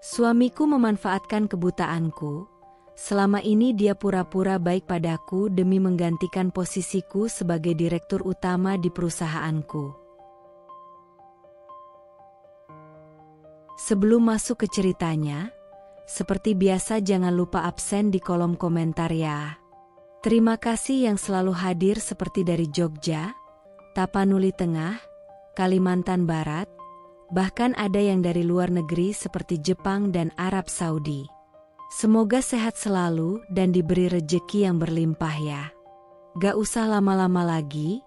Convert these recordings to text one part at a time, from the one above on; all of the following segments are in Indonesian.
Suamiku memanfaatkan kebutaanku. Selama ini dia pura-pura baik padaku demi menggantikan posisiku sebagai direktur utama di perusahaanku. Sebelum masuk ke ceritanya, seperti biasa jangan lupa absen di kolom komentar ya. Terima kasih yang selalu hadir seperti dari Jogja, Tapanuli Tengah, Kalimantan Barat, bahkan ada yang dari luar negeri seperti Jepang dan Arab Saudi. Semoga sehat selalu dan diberi rejeki yang berlimpah ya. Gak usah lama-lama lagi,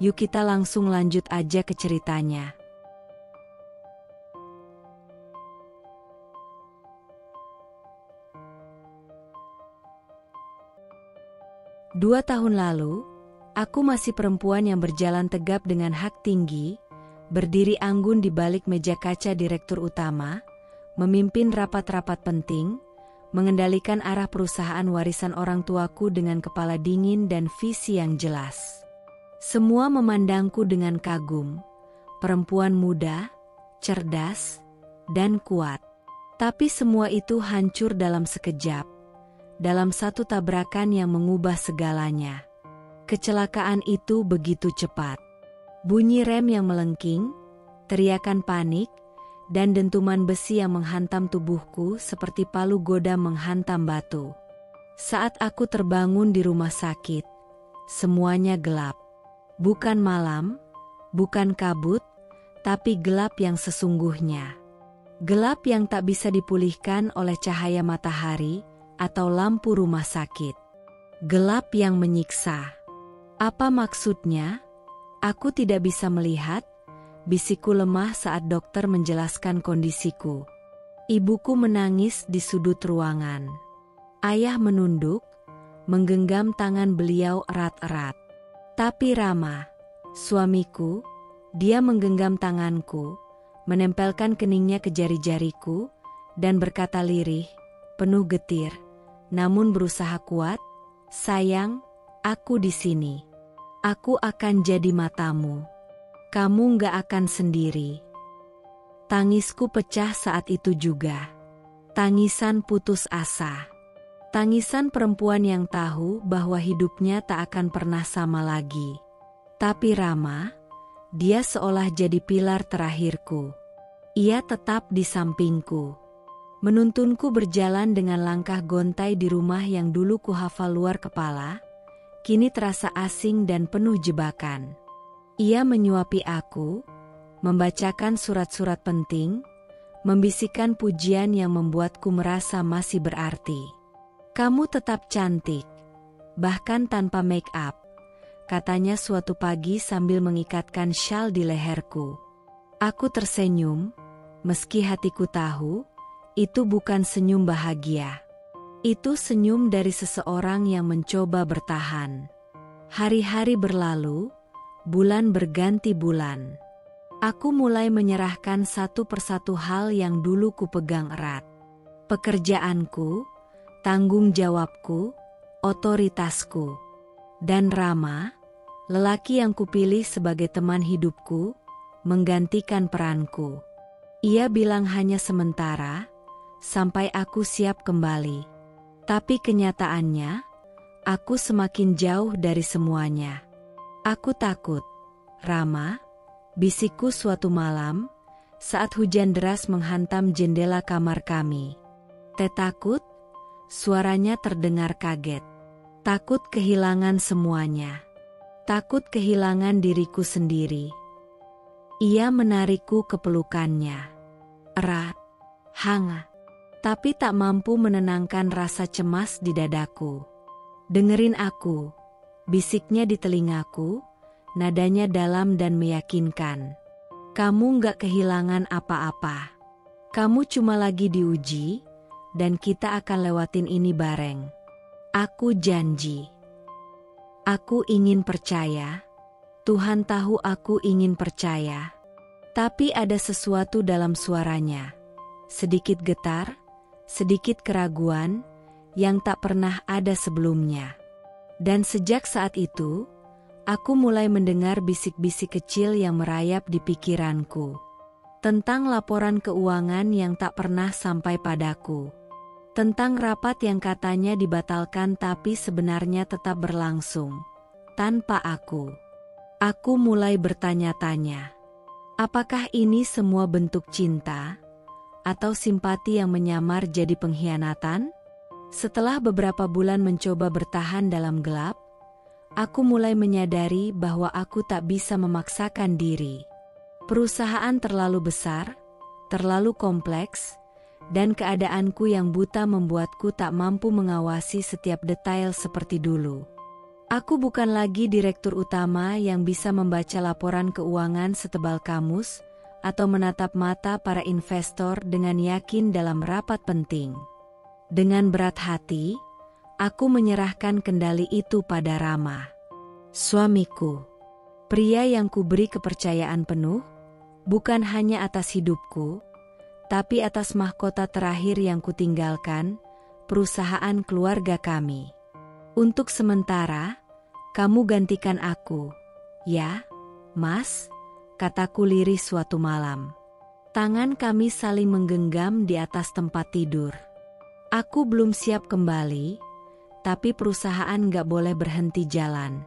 yuk kita langsung lanjut aja ke ceritanya. Dua tahun lalu, aku masih perempuan yang berjalan tegap dengan hak tinggi, berdiri anggun di balik meja kaca direktur utama, memimpin rapat-rapat penting, mengendalikan arah perusahaan warisan orang tuaku dengan kepala dingin dan visi yang jelas. Semua memandangku dengan kagum, perempuan muda, cerdas, dan kuat. Tapi semua itu hancur dalam sekejap, dalam satu tabrakan yang mengubah segalanya. Kecelakaan itu begitu cepat. Bunyi rem yang melengking, teriakan panik, dan dentuman besi yang menghantam tubuhku seperti palu goda menghantam batu. Saat aku terbangun di rumah sakit, semuanya gelap. Bukan malam, bukan kabut, tapi gelap yang sesungguhnya. Gelap yang tak bisa dipulihkan oleh cahaya matahari atau lampu rumah sakit. Gelap yang menyiksa. Apa maksudnya? Aku tidak bisa melihat, bisikku lemah saat dokter menjelaskan kondisiku. Ibuku menangis di sudut ruangan. Ayah menunduk, menggenggam tangan beliau erat-erat. Tapi Rama, suamiku, dia menggenggam tanganku, menempelkan keningnya ke jari-jariku, dan berkata lirih, penuh getir, namun berusaha kuat, sayang, aku di sini. Aku akan jadi matamu. Kamu gak akan sendiri. Tangisku pecah saat itu juga. Tangisan putus asa. Tangisan perempuan yang tahu bahwa hidupnya tak akan pernah sama lagi. Tapi Rama, dia seolah jadi pilar terakhirku. Ia tetap di sampingku. Menuntunku berjalan dengan langkah gontai di rumah yang dulu kuhafal luar kepala, kini terasa asing dan penuh jebakan. Ia menyuapi aku, membacakan surat-surat penting, membisikkan pujian yang membuatku merasa masih berarti. Kamu tetap cantik, bahkan tanpa make up, katanya suatu pagi sambil mengikatkan syal di leherku. Aku tersenyum, meski hatiku tahu, itu bukan senyum bahagia. Itu senyum dari seseorang yang mencoba bertahan. Hari-hari berlalu, bulan berganti bulan. Aku mulai menyerahkan satu persatu hal yang dulu kupegang erat. Pekerjaanku, tanggung jawabku, otoritasku. Dan Rama, lelaki yang kupilih sebagai teman hidupku, menggantikan peranku. Ia bilang hanya sementara, sampai aku siap kembali. Tapi kenyataannya, aku semakin jauh dari semuanya. Aku takut, Rama, bisikku suatu malam, saat hujan deras menghantam jendela kamar kami. Takut? Suaranya terdengar kaget. Takut kehilangan semuanya. Takut kehilangan diriku sendiri. Ia menarikku ke pelukannya. Erat, hangat. Tapi tak mampu menenangkan rasa cemas di dadaku. Dengerin aku, bisiknya di telingaku, nadanya dalam dan meyakinkan. Kamu gak kehilangan apa-apa. Kamu cuma lagi diuji, dan kita akan lewatin ini bareng. Aku janji. Aku ingin percaya. Tuhan tahu aku ingin percaya. Tapi ada sesuatu dalam suaranya. Sedikit getar, sedikit keraguan, yang tak pernah ada sebelumnya. Dan sejak saat itu, aku mulai mendengar bisik-bisik kecil yang merayap di pikiranku. Tentang laporan keuangan yang tak pernah sampai padaku. Tentang rapat yang katanya dibatalkan tapi sebenarnya tetap berlangsung. Tanpa aku. Aku mulai bertanya-tanya. Apakah ini semua bentuk cinta? Atau simpati yang menyamar jadi pengkhianatan? Setelah beberapa bulan mencoba bertahan dalam gelap, aku mulai menyadari bahwa aku tak bisa memaksakan diri. Perusahaan terlalu besar, terlalu kompleks, dan keadaanku yang buta membuatku tak mampu mengawasi setiap detail seperti dulu. Aku bukan lagi direktur utama yang bisa membaca laporan keuangan setebal kamus atau menatap mata para investor dengan yakin dalam rapat penting. Dengan berat hati, aku menyerahkan kendali itu pada Rama, suamiku. Pria yang kuberi kepercayaan penuh, bukan hanya atas hidupku, tapi atas mahkota terakhir yang kutinggalkan, perusahaan keluarga kami. Untuk sementara, kamu gantikan aku, ya, Mas, kataku lirih suatu malam. Tangan kami saling menggenggam di atas tempat tidur. Aku belum siap kembali, tapi perusahaan gak boleh berhenti jalan.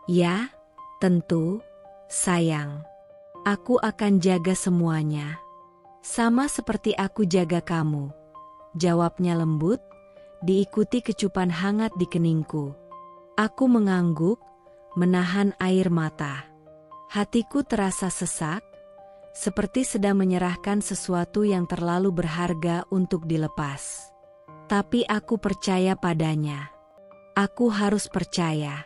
Ya, tentu, sayang. Aku akan jaga semuanya. Sama seperti aku jaga kamu, jawabnya lembut, diikuti kecupan hangat di keningku. Aku mengangguk, menahan air mata. Hatiku terasa sesak, seperti sedang menyerahkan sesuatu yang terlalu berharga untuk dilepas. Tapi aku percaya padanya. Aku harus percaya.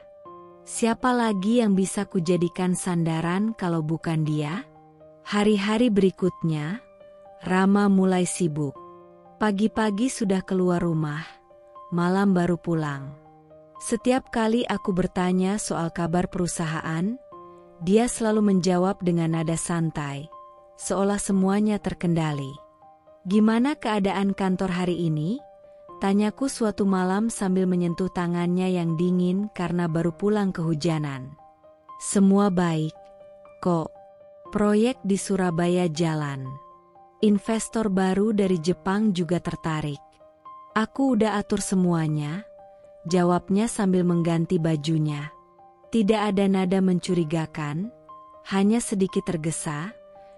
Siapa lagi yang bisa kujadikan sandaran kalau bukan dia? Hari-hari berikutnya, Rama mulai sibuk. Pagi-pagi sudah keluar rumah, malam baru pulang. Setiap kali aku bertanya soal kabar perusahaan, dia selalu menjawab dengan nada santai, seolah semuanya terkendali. Gimana keadaan kantor hari ini? Tanyaku suatu malam sambil menyentuh tangannya yang dingin karena baru pulang kehujanan. Semua baik, kok. Proyek di Surabaya jalan. Investor baru dari Jepang juga tertarik. Aku udah atur semuanya, jawabnya sambil mengganti bajunya. Tidak ada nada mencurigakan, hanya sedikit tergesa,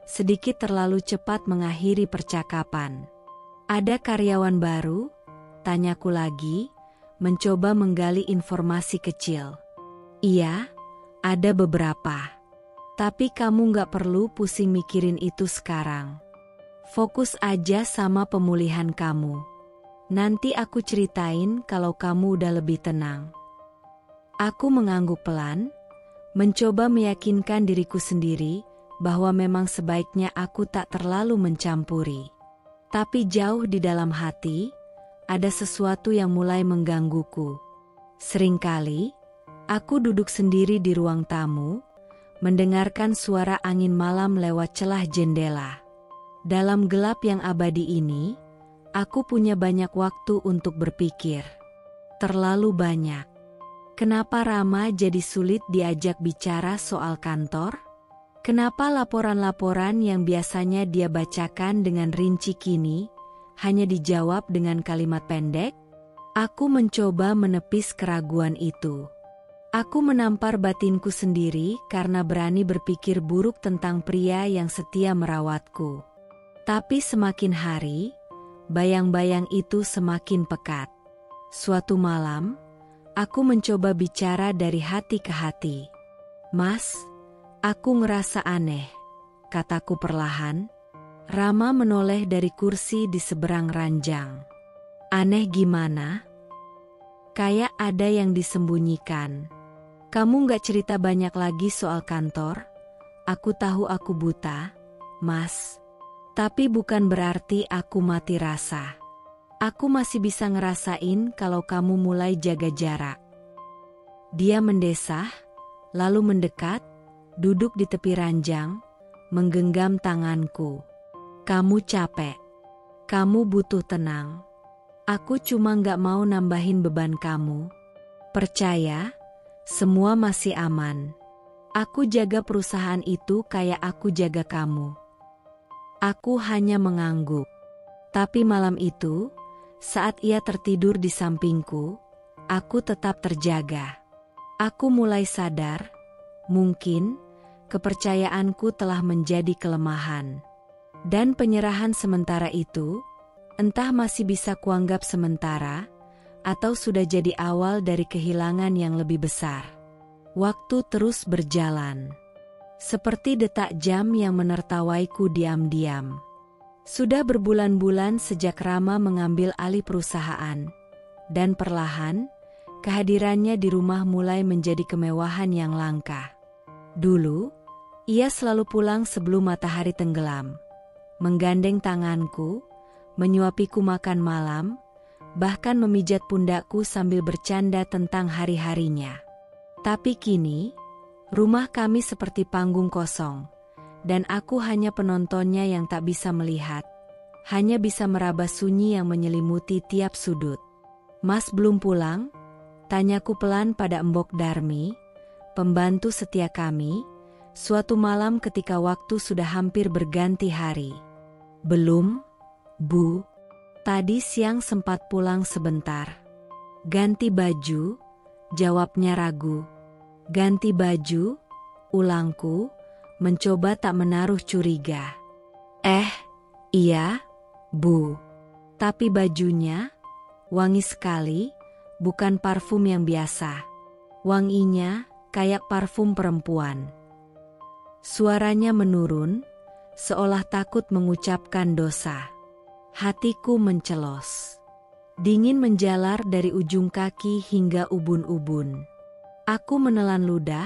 sedikit terlalu cepat mengakhiri percakapan. Ada karyawan baru? Tanyaku lagi, mencoba menggali informasi kecil. Iya, ada beberapa. Tapi kamu gak perlu pusing mikirin itu sekarang. Fokus aja sama pemulihan kamu. Nanti aku ceritain kalau kamu udah lebih tenang. Aku mengangguk pelan, mencoba meyakinkan diriku sendiri bahwa memang sebaiknya aku tak terlalu mencampuri. Tapi jauh di dalam hati, ada sesuatu yang mulai menggangguku. Seringkali, aku duduk sendiri di ruang tamu, mendengarkan suara angin malam lewat celah jendela. Dalam gelap yang abadi ini, aku punya banyak waktu untuk berpikir. Terlalu banyak. Kenapa Rama jadi sulit diajak bicara soal kantor? Kenapa laporan-laporan yang biasanya dia bacakan dengan rinci kini hanya dijawab dengan kalimat pendek? Aku mencoba menepis keraguan itu. Aku menampar batinku sendiri karena berani berpikir buruk tentang pria yang setia merawatku. Tapi semakin hari, bayang-bayang itu semakin pekat. Suatu malam, aku mencoba bicara dari hati ke hati. Mas, aku ngerasa aneh, kataku perlahan. Rama menoleh dari kursi di seberang ranjang. Aneh gimana? Kayak ada yang disembunyikan. Kamu gak cerita banyak lagi soal kantor? Aku tahu aku buta, Mas. Tapi bukan berarti aku mati rasa. Aku masih bisa ngerasain kalau kamu mulai jaga jarak. Dia mendesah, lalu mendekat, duduk di tepi ranjang, menggenggam tanganku. Kamu capek. Kamu butuh tenang. Aku cuma gak mau nambahin beban kamu. Percaya, semua masih aman. Aku jaga perusahaan itu kayak aku jaga kamu. Aku hanya mengangguk. Tapi malam itu, saat ia tertidur di sampingku, aku tetap terjaga. Aku mulai sadar, mungkin kepercayaanku telah menjadi kelemahan. Dan penyerahan sementara itu, entah masih bisa kuanggap sementara, atau sudah jadi awal dari kehilangan yang lebih besar. Waktu terus berjalan. Seperti detak jam yang menertawaiku diam-diam. Sudah berbulan-bulan sejak Rama mengambil alih perusahaan, dan perlahan, kehadirannya di rumah mulai menjadi kemewahan yang langka. Dulu, ia selalu pulang sebelum matahari tenggelam, menggandeng tanganku, menyuapiku makan malam, bahkan memijat pundakku sambil bercanda tentang hari-harinya. Tapi kini, rumah kami seperti panggung kosong, dan aku hanya penontonnya yang tak bisa melihat, hanya bisa meraba sunyi yang menyelimuti tiap sudut. "Mas belum pulang?" tanyaku pelan pada Mbok Darmi, pembantu setia kami, suatu malam ketika waktu sudah hampir berganti hari. "Belum, Bu. Tadi siang sempat pulang sebentar." "Ganti baju?" jawabnya ragu. "Ganti baju?" ulangku, mencoba tak menaruh curiga. Iya, Bu. Tapi bajunya wangi sekali, bukan parfum yang biasa. Wanginya kayak parfum perempuan." Suaranya menurun, seolah takut mengucapkan dosa. Hatiku mencelos. Dingin menjalar dari ujung kaki hingga ubun-ubun. Aku menelan ludah,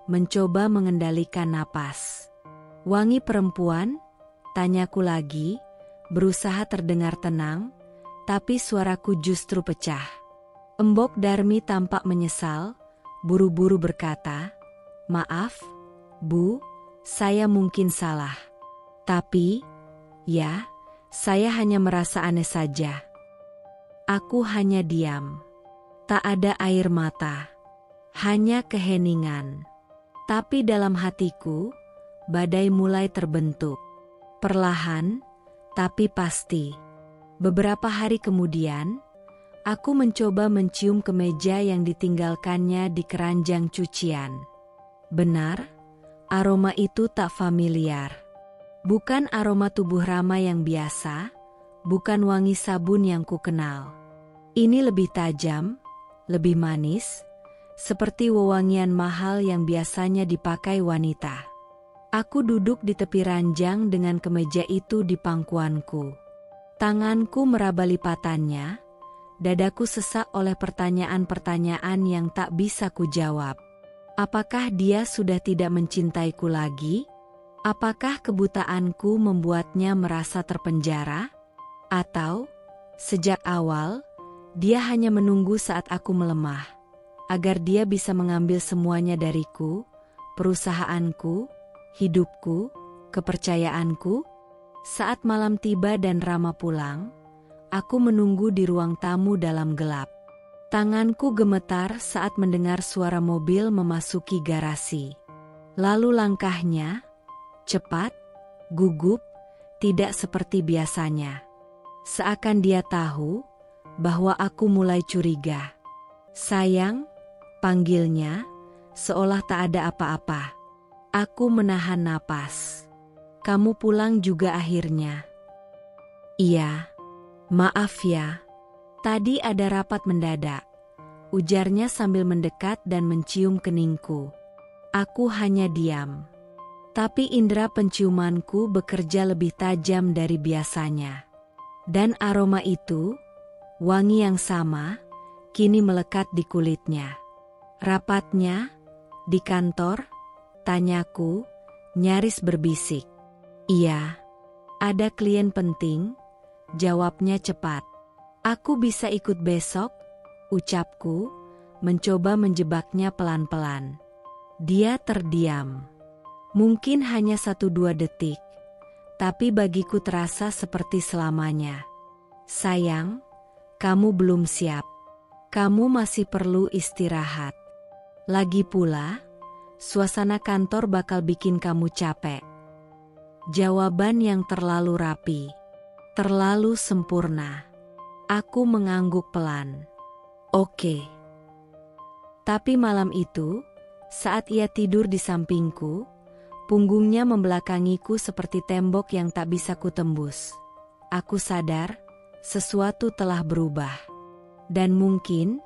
mencoba mengendalikan napas. "Wangi perempuan?" tanyaku lagi, berusaha terdengar tenang, tapi suaraku justru pecah. Mbok Darmi tampak menyesal, buru-buru berkata, "Maaf, Bu, saya mungkin salah. Tapi, ya, saya hanya merasa aneh saja." Aku hanya diam. Tak ada air mata, hanya keheningan. Tapi dalam hatiku, badai mulai terbentuk. Perlahan, tapi pasti. Beberapa hari kemudian, aku mencoba mencium kemeja yang ditinggalkannya di keranjang cucian. Benar, aroma itu tak familiar. Bukan aroma tubuh Rama yang biasa, bukan wangi sabun yang kukenal. Ini lebih tajam, lebih manis, seperti wewangian mahal yang biasanya dipakai wanita. Aku duduk di tepi ranjang dengan kemeja itu di pangkuanku. Tanganku meraba lipatannya, dadaku sesak oleh pertanyaan-pertanyaan yang tak bisa kujawab. Apakah dia sudah tidak mencintaiku lagi? Apakah kebutaanku membuatnya merasa terpenjara? Atau, sejak awal, dia hanya menunggu saat aku melemah, agar dia bisa mengambil semuanya dariku, perusahaanku, hidupku, kepercayaanku? Saat malam tiba dan Rama pulang, aku menunggu di ruang tamu dalam gelap. Tanganku gemetar saat mendengar suara mobil memasuki garasi. Lalu langkahnya, cepat, gugup, tidak seperti biasanya. Seakan dia tahu bahwa aku mulai curiga. "Sayang," panggilnya, seolah tak ada apa-apa. Aku menahan napas. "Kamu pulang juga akhirnya?" "Iya. Maaf ya. Tadi ada rapat mendadak," ujarnya sambil mendekat dan mencium keningku. Aku hanya diam. Tapi indera penciumanku bekerja lebih tajam dari biasanya. Dan aroma itu, wangi yang sama, kini melekat di kulitnya. "Rapatnya? Di kantor?" tanyaku, nyaris berbisik. "Iya, ada klien penting," jawabnya cepat. "Aku bisa ikut besok?" ucapku, mencoba menjebaknya pelan-pelan. Dia terdiam. Mungkin hanya 1-2 detik, tapi bagiku terasa seperti selamanya. "Sayang, kamu belum siap. Kamu masih perlu istirahat. Lagi pula, suasana kantor bakal bikin kamu capek." Jawaban yang terlalu rapi, terlalu sempurna. Aku mengangguk pelan. Oke. Tapi malam itu, saat ia tidur di sampingku, punggungnya membelakangiku seperti tembok yang tak bisa kutembus. Aku sadar, sesuatu telah berubah. Dan mungkin,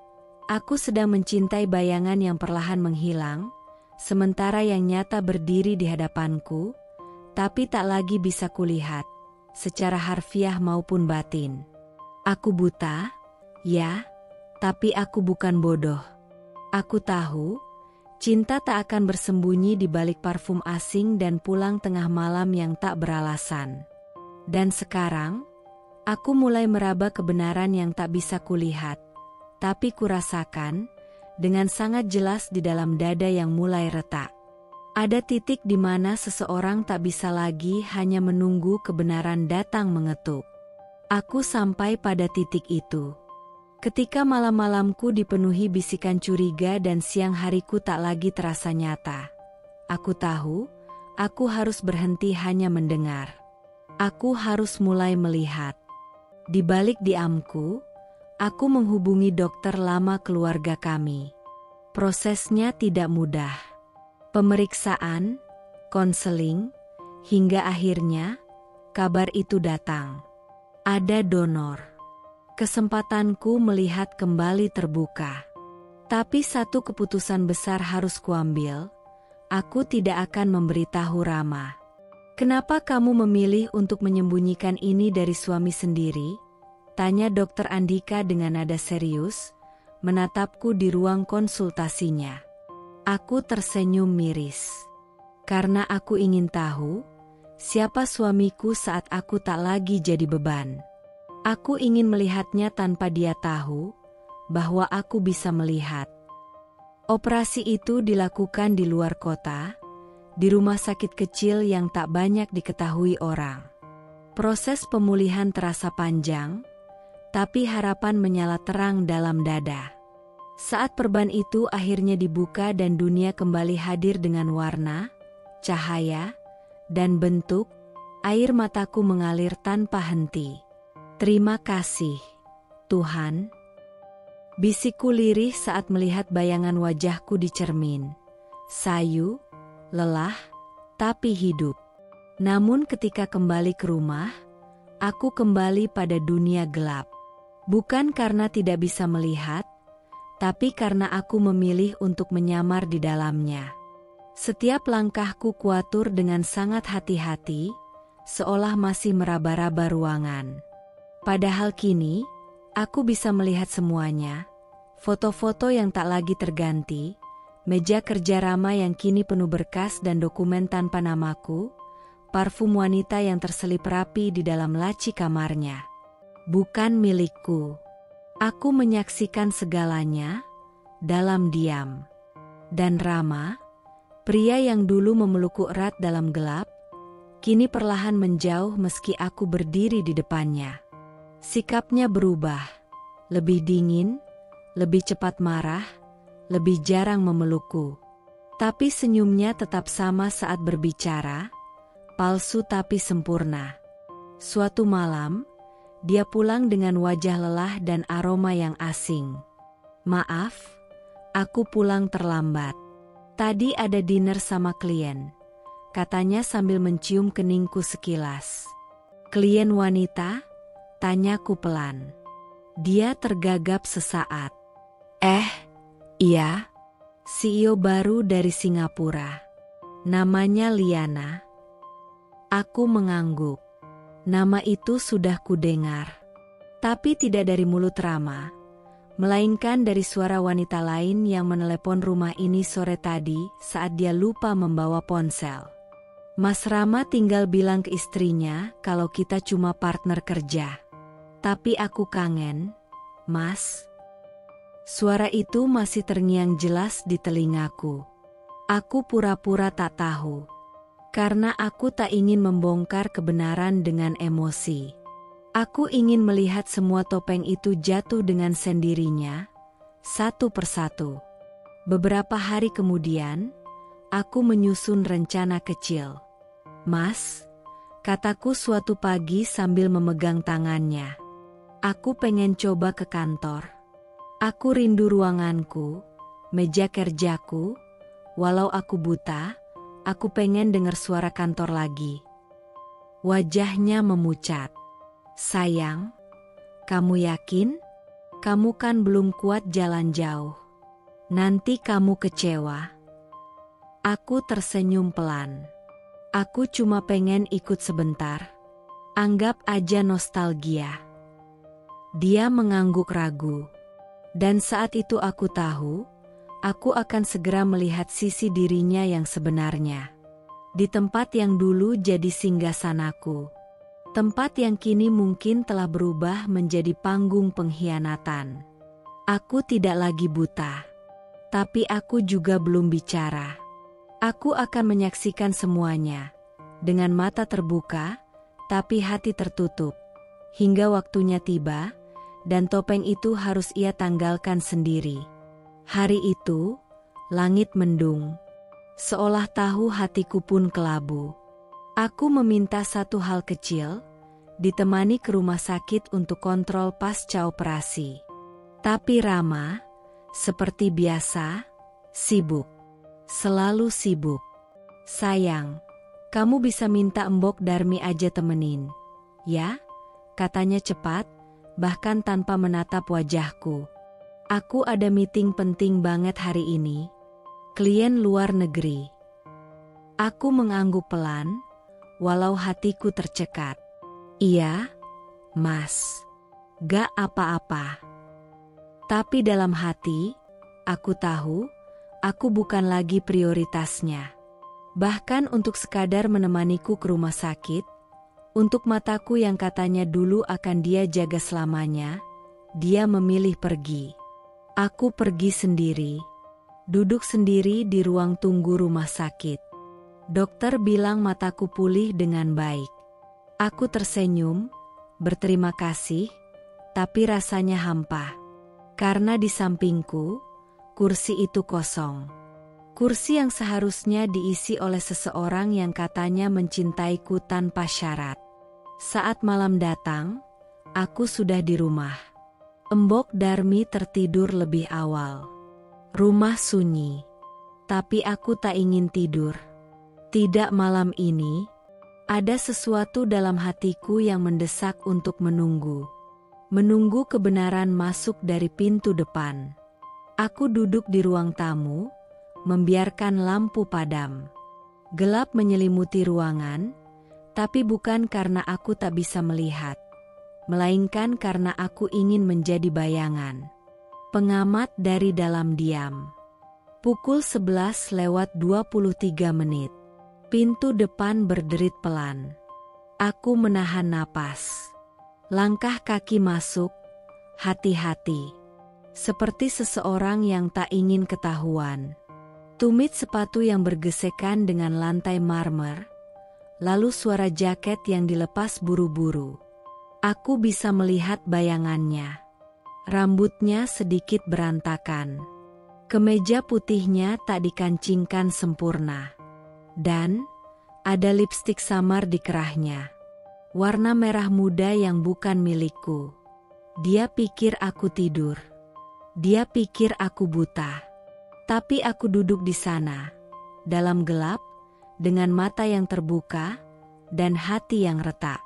aku sedang mencintai bayangan yang perlahan menghilang, sementara yang nyata berdiri di hadapanku, tapi tak lagi bisa kulihat, secara harfiah maupun batin. Aku buta, ya, tapi aku bukan bodoh. Aku tahu, cinta tak akan bersembunyi di balik parfum asing dan pulang tengah malam yang tak beralasan. Dan sekarang, aku mulai meraba kebenaran yang tak bisa kulihat, tapi kurasakan dengan sangat jelas di dalam dada yang mulai retak. Ada titik di mana seseorang tak bisa lagi hanya menunggu kebenaran datang mengetuk. Aku sampai pada titik itu. Ketika malam-malamku dipenuhi bisikan curiga dan siang hariku tak lagi terasa nyata. Aku tahu, aku harus berhenti hanya mendengar. Aku harus mulai melihat. Di balik diamku, aku menghubungi dokter lama keluarga kami. Prosesnya tidak mudah. Pemeriksaan, konseling, hingga akhirnya, kabar itu datang. Ada donor. Kesempatanku melihat kembali terbuka. Tapi satu keputusan besar harus kuambil. Aku tidak akan memberitahu Rama. Kenapa kamu memilih untuk menyembunyikan ini dari suami sendiri? Tanya Dokter Andika dengan nada serius, menatapku di ruang konsultasinya. Aku tersenyum miris. Karena aku ingin tahu, siapa suamiku saat aku tak lagi jadi beban. Aku ingin melihatnya tanpa dia tahu, bahwa aku bisa melihat. Operasi itu dilakukan di luar kota, di rumah sakit kecil yang tak banyak diketahui orang. Proses pemulihan terasa panjang, tapi harapan menyala terang dalam dada. Saat perban itu akhirnya dibuka dan dunia kembali hadir dengan warna, cahaya, dan bentuk, air mataku mengalir tanpa henti. Terima kasih, Tuhan. Bisikku lirih saat melihat bayangan wajahku di cermin. Sayu, lelah, tapi hidup. Namun ketika kembali ke rumah, aku kembali pada dunia gelap. Bukan karena tidak bisa melihat, tapi karena aku memilih untuk menyamar di dalamnya. Setiap langkahku kuatur dengan sangat hati-hati, seolah masih meraba-raba ruangan. Padahal kini, aku bisa melihat semuanya, foto-foto yang tak lagi terganti, meja kerja Rama yang kini penuh berkas dan dokumen tanpa namaku, parfum wanita yang terselip rapi di dalam laci kamarnya. Bukan milikku. Aku menyaksikan segalanya, dalam diam. Dan Rama, pria yang dulu memelukku erat dalam gelap, kini perlahan menjauh meski aku berdiri di depannya. Sikapnya berubah, lebih dingin, lebih cepat marah, lebih jarang memelukku. Tapi senyumnya tetap sama saat berbicara, palsu tapi sempurna. Suatu malam, dia pulang dengan wajah lelah dan aroma yang asing. Maaf, aku pulang terlambat. Tadi ada dinner sama klien, katanya sambil mencium keningku sekilas. Klien wanita? Tanyaku pelan. Dia tergagap sesaat. Iya, CEO baru dari Singapura. Namanya Liana. Aku mengangguk. Nama itu sudah kudengar. Tapi tidak dari mulut Rama, melainkan dari suara wanita lain yang menelepon rumah ini sore tadi saat dia lupa membawa ponsel. Mas Rama tinggal bilang ke istrinya kalau kita cuma partner kerja. Tapi aku kangen, Mas. Suara itu masih terngiang jelas di telingaku. Aku pura-pura tak tahu. Karena aku tak ingin membongkar kebenaran dengan emosi. Aku ingin melihat semua topeng itu jatuh dengan sendirinya, satu persatu. Beberapa hari kemudian, aku menyusun rencana kecil. Mas, kataku suatu pagi sambil memegang tangannya. Aku pengen coba ke kantor. Aku rindu ruanganku, meja kerjaku. Walau aku buta, aku pengen dengar suara kantor lagi. Wajahnya memucat. Sayang, kamu yakin? Kamu kan belum kuat jalan jauh. Nanti kamu kecewa. Aku tersenyum pelan. Aku cuma pengen ikut sebentar. Anggap aja nostalgia. Dia mengangguk ragu. Dan saat itu aku tahu, aku akan segera melihat sisi dirinya yang sebenarnya. Di tempat yang dulu jadi singgasanaku. Tempat yang kini mungkin telah berubah menjadi panggung pengkhianatan. Aku tidak lagi buta. Tapi aku juga belum bicara. Aku akan menyaksikan semuanya. Dengan mata terbuka, tapi hati tertutup. Hingga waktunya tiba, dan topeng itu harus ia tanggalkan sendiri. Hari itu, langit mendung. Seolah tahu hatiku pun kelabu. Aku meminta satu hal kecil, ditemani ke rumah sakit untuk kontrol pasca operasi. Tapi Rama, seperti biasa, sibuk. Selalu sibuk. Sayang, kamu bisa minta Mbok Darmi aja temenin. Ya? Katanya cepat, bahkan tanpa menatap wajahku. Aku ada meeting penting banget hari ini. Klien luar negeri. Aku mengangguk pelan, walau hatiku tercekat. Iya, Mas. Gak apa-apa. Tapi dalam hati, aku tahu, aku bukan lagi prioritasnya. Bahkan untuk sekadar menemaniku ke rumah sakit, untuk mataku yang katanya dulu akan dia jaga selamanya, dia memilih pergi. Aku pergi sendiri. Duduk sendiri di ruang tunggu rumah sakit. Dokter bilang mataku pulih dengan baik. Aku tersenyum, berterima kasih, tapi rasanya hampa. Karena di sampingku, kursi itu kosong. Kursi yang seharusnya diisi oleh seseorang yang katanya mencintaiku tanpa syarat. Saat malam datang, aku sudah di rumah. Mbok Darmi tertidur lebih awal. Rumah sunyi. Tapi aku tak ingin tidur. Tidak malam ini. Ada sesuatu dalam hatiku yang mendesak untuk menunggu. Menunggu kebenaran masuk dari pintu depan. Aku duduk di ruang tamu, membiarkan lampu padam. Gelap menyelimuti ruangan, tapi bukan karena aku tak bisa melihat, melainkan karena aku ingin menjadi bayangan. Pengamat dari dalam diam. Pukul 11:23. Pintu depan berderit pelan. Aku menahan napas. Langkah kaki masuk, hati-hati. Seperti seseorang yang tak ingin ketahuan. Tumit sepatu yang bergesekan dengan lantai marmer, lalu suara jaket yang dilepas buru-buru. Aku bisa melihat bayangannya. Rambutnya sedikit berantakan. Kemeja putihnya tak dikancingkan sempurna. Dan ada lipstik samar di kerahnya. Warna merah muda yang bukan milikku. Dia pikir aku tidur. Dia pikir aku buta. Tapi aku duduk di sana, dalam gelap, dengan mata yang terbuka, dan hati yang retak.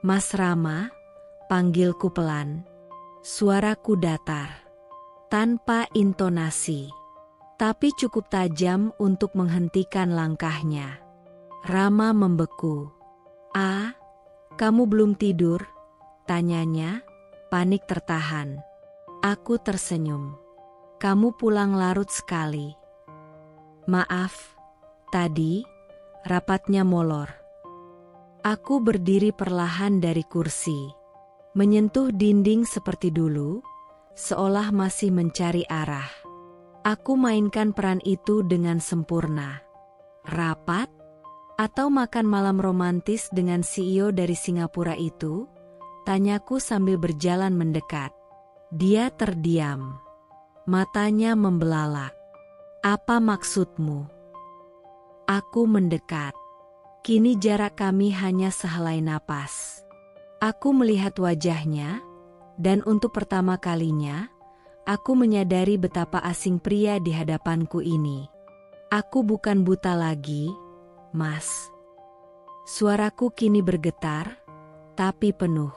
Mas Rama, panggilku pelan. Suaraku datar. Tanpa intonasi. Tapi cukup tajam untuk menghentikan langkahnya. Rama membeku. Kamu belum tidur? Tanyanya, panik tertahan. Aku tersenyum. Kamu pulang larut sekali. Maaf, tadi, rapatnya molor. Aku berdiri perlahan dari kursi. Menyentuh dinding seperti dulu, seolah masih mencari arah. Aku mainkan peran itu dengan sempurna. Rapat? Atau makan malam romantis dengan CEO dari Singapura itu? Tanyaku sambil berjalan mendekat. Dia terdiam. Matanya membelalak. Apa maksudmu? Aku mendekat. Kini jarak kami hanya sehelai napas. Aku melihat wajahnya, dan untuk pertama kalinya, aku menyadari betapa asing pria di hadapanku ini. Aku bukan buta lagi, Mas. Suaraku kini bergetar, tapi penuh.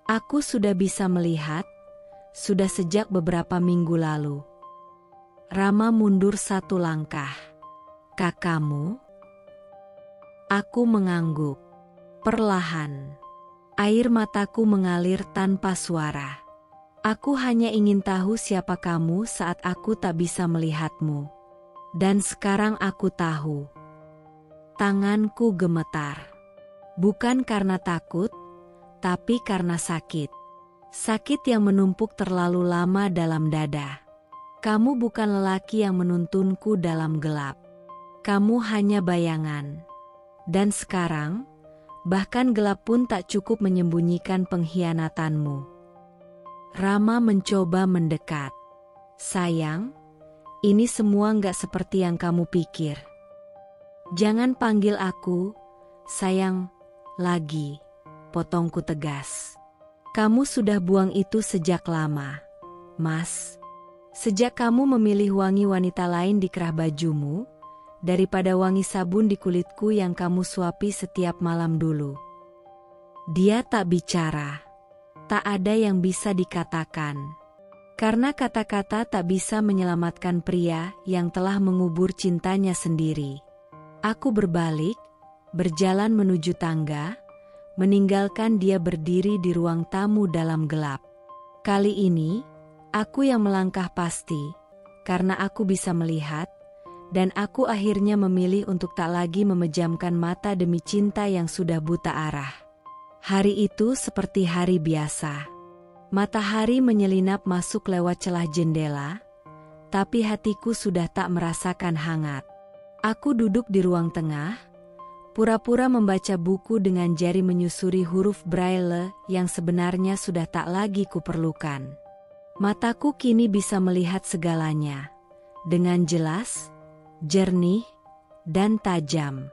Aku sudah bisa melihat, sudah sejak beberapa minggu lalu. Rama mundur satu langkah. Kakakmu? Aku mengangguk. Perlahan. Air mataku mengalir tanpa suara. Aku hanya ingin tahu siapa kamu saat aku tak bisa melihatmu. Dan sekarang aku tahu. Tanganku gemetar. Bukan karena takut, tapi karena sakit. Sakit yang menumpuk terlalu lama dalam dada. Kamu bukan lelaki yang menuntunku dalam gelap. Kamu hanya bayangan. Dan sekarang, bahkan gelap pun tak cukup menyembunyikan pengkhianatanmu. Rama mencoba mendekat. Sayang, ini semua nggak seperti yang kamu pikir. Jangan panggil aku, sayang, lagi, potongku tegas. Kamu sudah buang itu sejak lama, Mas. Sejak kamu memilih wangi wanita lain di kerah bajumu, daripada wangi sabun di kulitku yang kamu suapi setiap malam dulu. Dia tak bicara. Tak ada yang bisa dikatakan. Karena kata-kata tak bisa menyelamatkan pria yang telah mengubur cintanya sendiri. Aku berbalik, berjalan menuju tangga, meninggalkan dia berdiri di ruang tamu dalam gelap. Kali ini, aku yang melangkah pasti, karena aku bisa melihat, dan aku akhirnya memilih untuk tak lagi memejamkan mata demi cinta yang sudah buta arah. Hari itu seperti hari biasa. Matahari menyelinap masuk lewat celah jendela, tapi hatiku sudah tak merasakan hangat. Aku duduk di ruang tengah, pura-pura membaca buku dengan jari menyusuri huruf braille yang sebenarnya sudah tak lagi kuperlukan. Mataku kini bisa melihat segalanya, dengan jelas, jernih, dan tajam.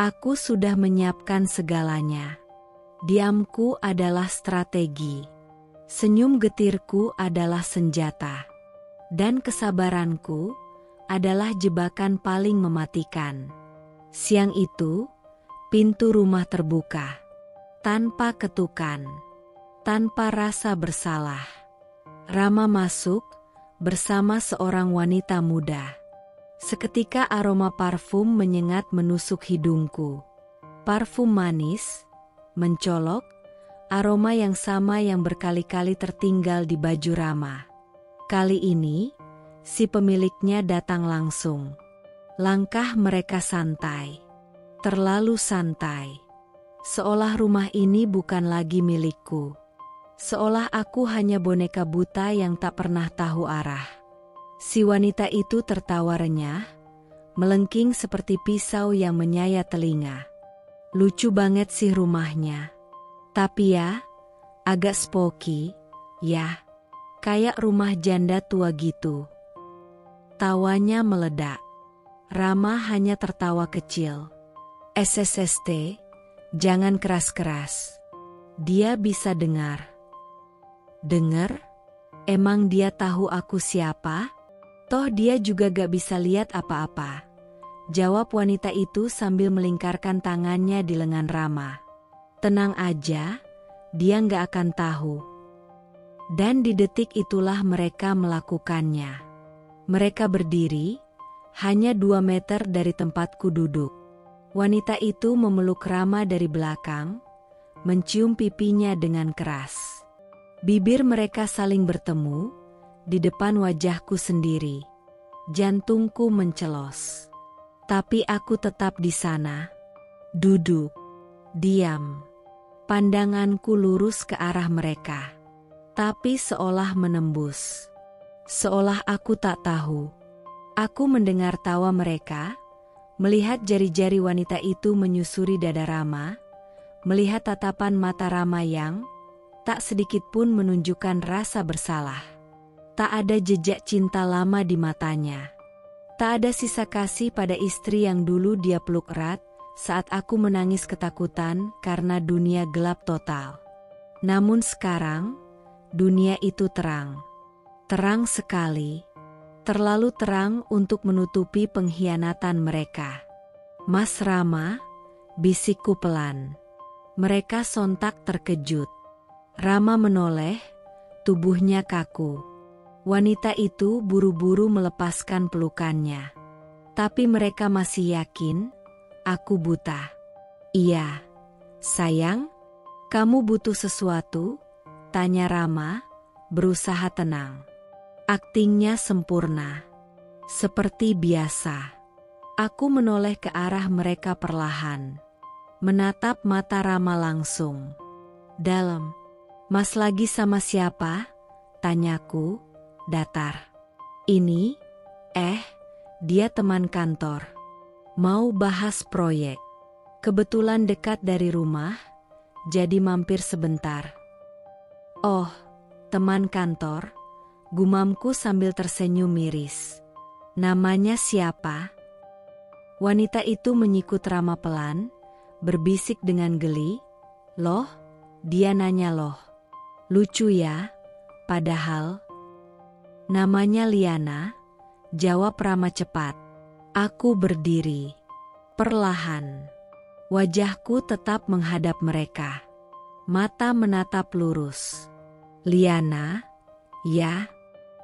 Aku sudah menyiapkan segalanya. Diamku adalah strategi. Senyum getirku adalah senjata. Dan kesabaranku adalah jebakan paling mematikan. Siang itu, pintu rumah terbuka. Tanpa ketukan. Tanpa rasa bersalah. Rama masuk bersama seorang wanita muda. Seketika aroma parfum menyengat menusuk hidungku. Parfum manis, mencolok, aroma yang sama yang berkali-kali tertinggal di baju Rama. Kali ini, si pemiliknya datang langsung. Langkah mereka santai. Terlalu santai. Seolah rumah ini bukan lagi milikku. Seolah aku hanya boneka buta yang tak pernah tahu arah. Si wanita itu tertawa renyah, melengking seperti pisau yang menyayat telinga. Lucu banget sih rumahnya. Tapi ya, agak spooky, ya. Kayak rumah janda tua gitu. Tawanya meledak. Rama hanya tertawa kecil. SSST, jangan keras-keras. Dia bisa dengar. Dengar? Emang dia tahu aku siapa? Toh dia juga gak bisa lihat apa-apa. Jawab wanita itu sambil melingkarkan tangannya di lengan Rama. Tenang aja, dia gak akan tahu. Dan di detik itulah mereka melakukannya. Mereka berdiri, hanya 2 meter dari tempatku duduk. Wanita itu memeluk Rama dari belakang, mencium pipinya dengan keras. Bibir mereka saling bertemu, di depan wajahku sendiri. Jantungku mencelos. Tapi aku tetap di sana. Duduk. Diam. Pandanganku lurus ke arah mereka. Tapi seolah menembus. Seolah aku tak tahu. Aku mendengar tawa mereka, melihat jari-jari wanita itu menyusuri dada Rama, melihat tatapan mata Rama yang tak sedikit pun menunjukkan rasa bersalah. Tak ada jejak cinta lama di matanya. Tak ada sisa kasih pada istri yang dulu dia peluk erat, saat aku menangis ketakutan karena dunia gelap total. Namun sekarang, dunia itu terang. Terang sekali. Terlalu terang untuk menutupi pengkhianatan mereka. Mas Rama, bisikku pelan. Mereka sontak terkejut. Rama menoleh, tubuhnya kaku. Wanita itu buru-buru melepaskan pelukannya. Tapi mereka masih yakin, aku buta. Iya, sayang, kamu butuh sesuatu? Tanya Rama, berusaha tenang. Aktingnya sempurna. Seperti biasa. Aku menoleh ke arah mereka perlahan. Menatap mata Rama langsung. Dalam. Mas lagi sama siapa? Tanyaku, datar. Ini, dia teman kantor. Mau bahas proyek. Kebetulan dekat dari rumah, jadi mampir sebentar. Oh, teman kantor, gumamku sambil tersenyum miris. Namanya siapa? Wanita itu menyikut Rama pelan, berbisik dengan geli. Loh? Dia nanya loh. Lucu ya, padahal. Namanya Liana, jawab Rama cepat. Aku berdiri. Perlahan. Wajahku tetap menghadap mereka. Mata menatap lurus. Liana, ya,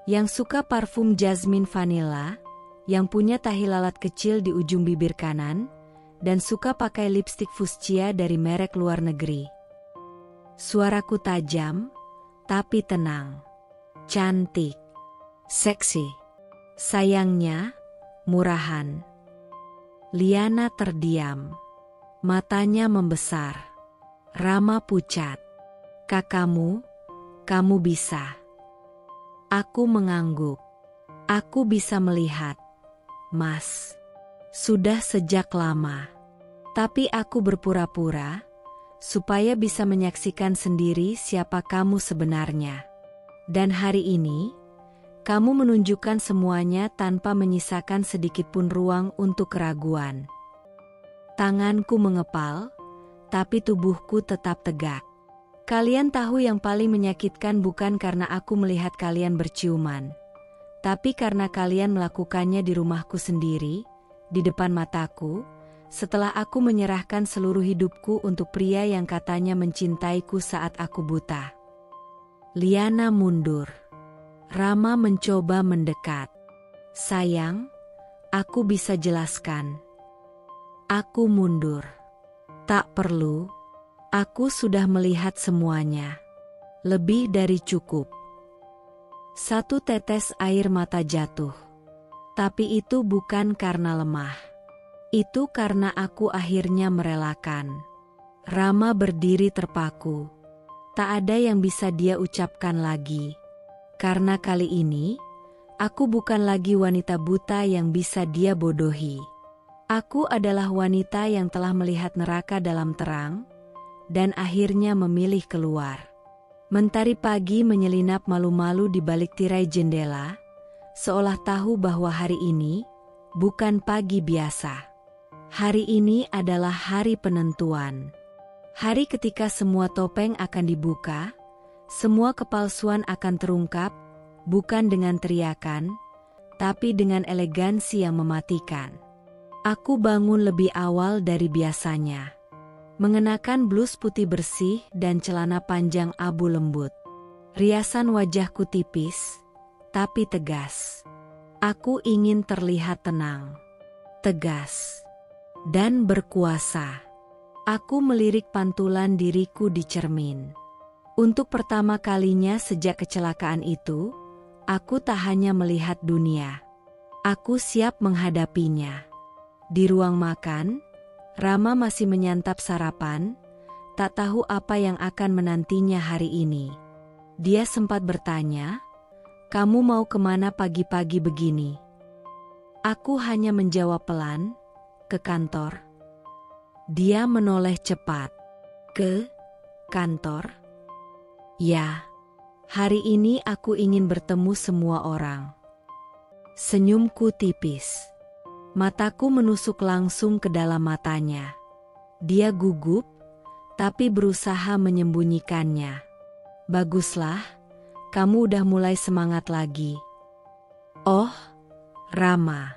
yang suka parfum jasmine vanilla, yang punya tahi lalat kecil di ujung bibir kanan, dan suka pakai lipstik fuchsia dari merek luar negeri. Suaraku tajam, tapi tenang. Cantik. Seksi. Sayangnya, murahan. Liana terdiam. Matanya membesar. Rama pucat. Kakakmu, kamu bisa. Aku mengangguk. Aku bisa melihat. Mas. Sudah sejak lama. Tapi aku berpura-pura, supaya bisa menyaksikan sendiri siapa kamu sebenarnya. Dan hari ini, kamu menunjukkan semuanya tanpa menyisakan sedikitpun ruang untuk keraguan. Tanganku mengepal, tapi tubuhku tetap tegak. Kalian tahu yang paling menyakitkan bukan karena aku melihat kalian berciuman, tapi karena kalian melakukannya di rumahku sendiri, di depan mataku, setelah aku menyerahkan seluruh hidupku untuk pria yang katanya mencintaiku saat aku buta. Liana mundur. Rama mencoba mendekat. Sayang, aku bisa jelaskan. Aku mundur. Tak perlu. Aku sudah melihat semuanya. Lebih dari cukup. Satu tetes air mata jatuh. Tapi itu bukan karena lemah. Itu karena aku akhirnya merelakan. Rama berdiri terpaku. Tak ada yang bisa dia ucapkan lagi. Karena kali ini, aku bukan lagi wanita buta yang bisa dia bodohi. Aku adalah wanita yang telah melihat neraka dalam terang, dan akhirnya memilih keluar. Mentari pagi menyelinap malu-malu di balik tirai jendela, seolah tahu bahwa hari ini bukan pagi biasa. Hari ini adalah hari penentuan. Hari ketika semua topeng akan dibuka, semua kepalsuan akan terungkap, bukan dengan teriakan, tapi dengan elegansi yang mematikan. Aku bangun lebih awal dari biasanya. Mengenakan blus putih bersih dan celana panjang abu lembut. Riasan wajahku tipis, tapi tegas. Aku ingin terlihat tenang, tegas, dan berkuasa. Aku melirik pantulan diriku di cermin. Untuk pertama kalinya sejak kecelakaan itu, aku tak hanya melihat dunia. Aku siap menghadapinya. Di ruang makan, Rama masih menyantap sarapan, tak tahu apa yang akan menantinya hari ini. Dia sempat bertanya, "Kamu mau kemana pagi-pagi begini?" Aku hanya menjawab pelan, "Ke kantor." Dia menoleh cepat. "Ke kantor?" "Ya, hari ini aku ingin bertemu semua orang." Senyumku tipis. Mataku menusuk langsung ke dalam matanya. Dia gugup, tapi berusaha menyembunyikannya. Baguslah, kamu udah mulai semangat lagi. Oh, Rama,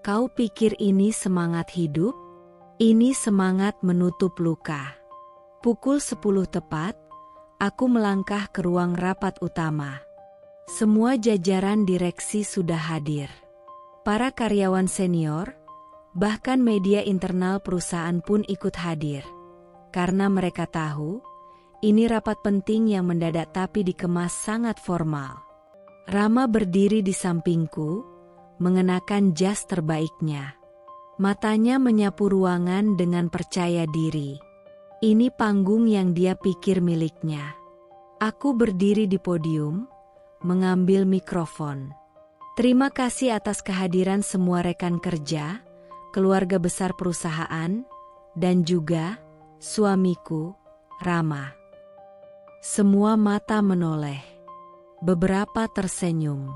kau pikir ini semangat hidup? Ini semangat menutup luka. Pukul 10 tepat, aku melangkah ke ruang rapat utama. Semua jajaran direksi sudah hadir. Para karyawan senior, bahkan media internal perusahaan pun ikut hadir. Karena mereka tahu, ini rapat penting yang mendadak tapi dikemas sangat formal. Rama berdiri di sampingku, mengenakan jas terbaiknya. Matanya menyapu ruangan dengan percaya diri. Ini panggung yang dia pikir miliknya. Aku berdiri di podium, mengambil mikrofon. Terima kasih atas kehadiran semua rekan kerja, keluarga besar perusahaan, dan juga suamiku, Rama. Semua mata menoleh. Beberapa tersenyum.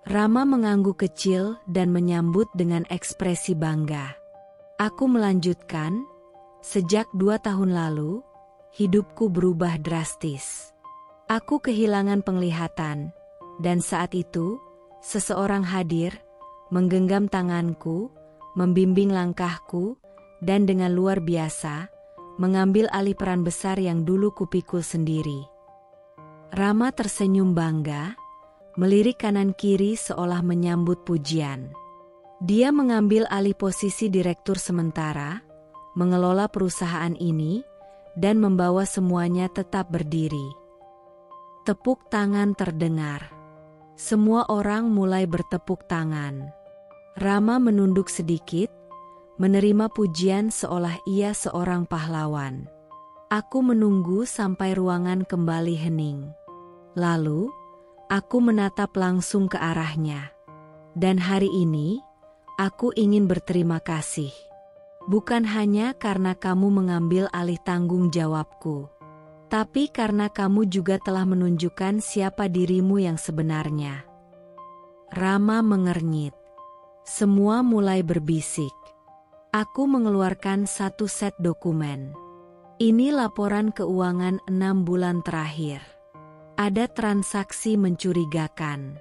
Rama mengangguk kecil dan menyambut dengan ekspresi bangga. Aku melanjutkan, sejak 2 tahun lalu, hidupku berubah drastis. Aku kehilangan penglihatan, dan saat itu, seseorang hadir, menggenggam tanganku, membimbing langkahku, dan dengan luar biasa, mengambil alih peran besar yang dulu kupikul sendiri. Rama tersenyum bangga, melirik kanan kiri seolah menyambut pujian. Dia mengambil alih posisi direktur sementara, mengelola perusahaan ini, dan membawa semuanya tetap berdiri. Tepuk tangan terdengar. Semua orang mulai bertepuk tangan. Rama menunduk sedikit, menerima pujian seolah ia seorang pahlawan. Aku menunggu sampai ruangan kembali hening. Lalu, aku menatap langsung ke arahnya. Dan hari ini, aku ingin berterima kasih. Bukan hanya karena kamu mengambil alih tanggung jawabku, tapi karena kamu juga telah menunjukkan siapa dirimu yang sebenarnya. Rama mengernyit. Semua mulai berbisik. Aku mengeluarkan satu set dokumen. Ini laporan keuangan 6 bulan terakhir. Ada transaksi mencurigakan.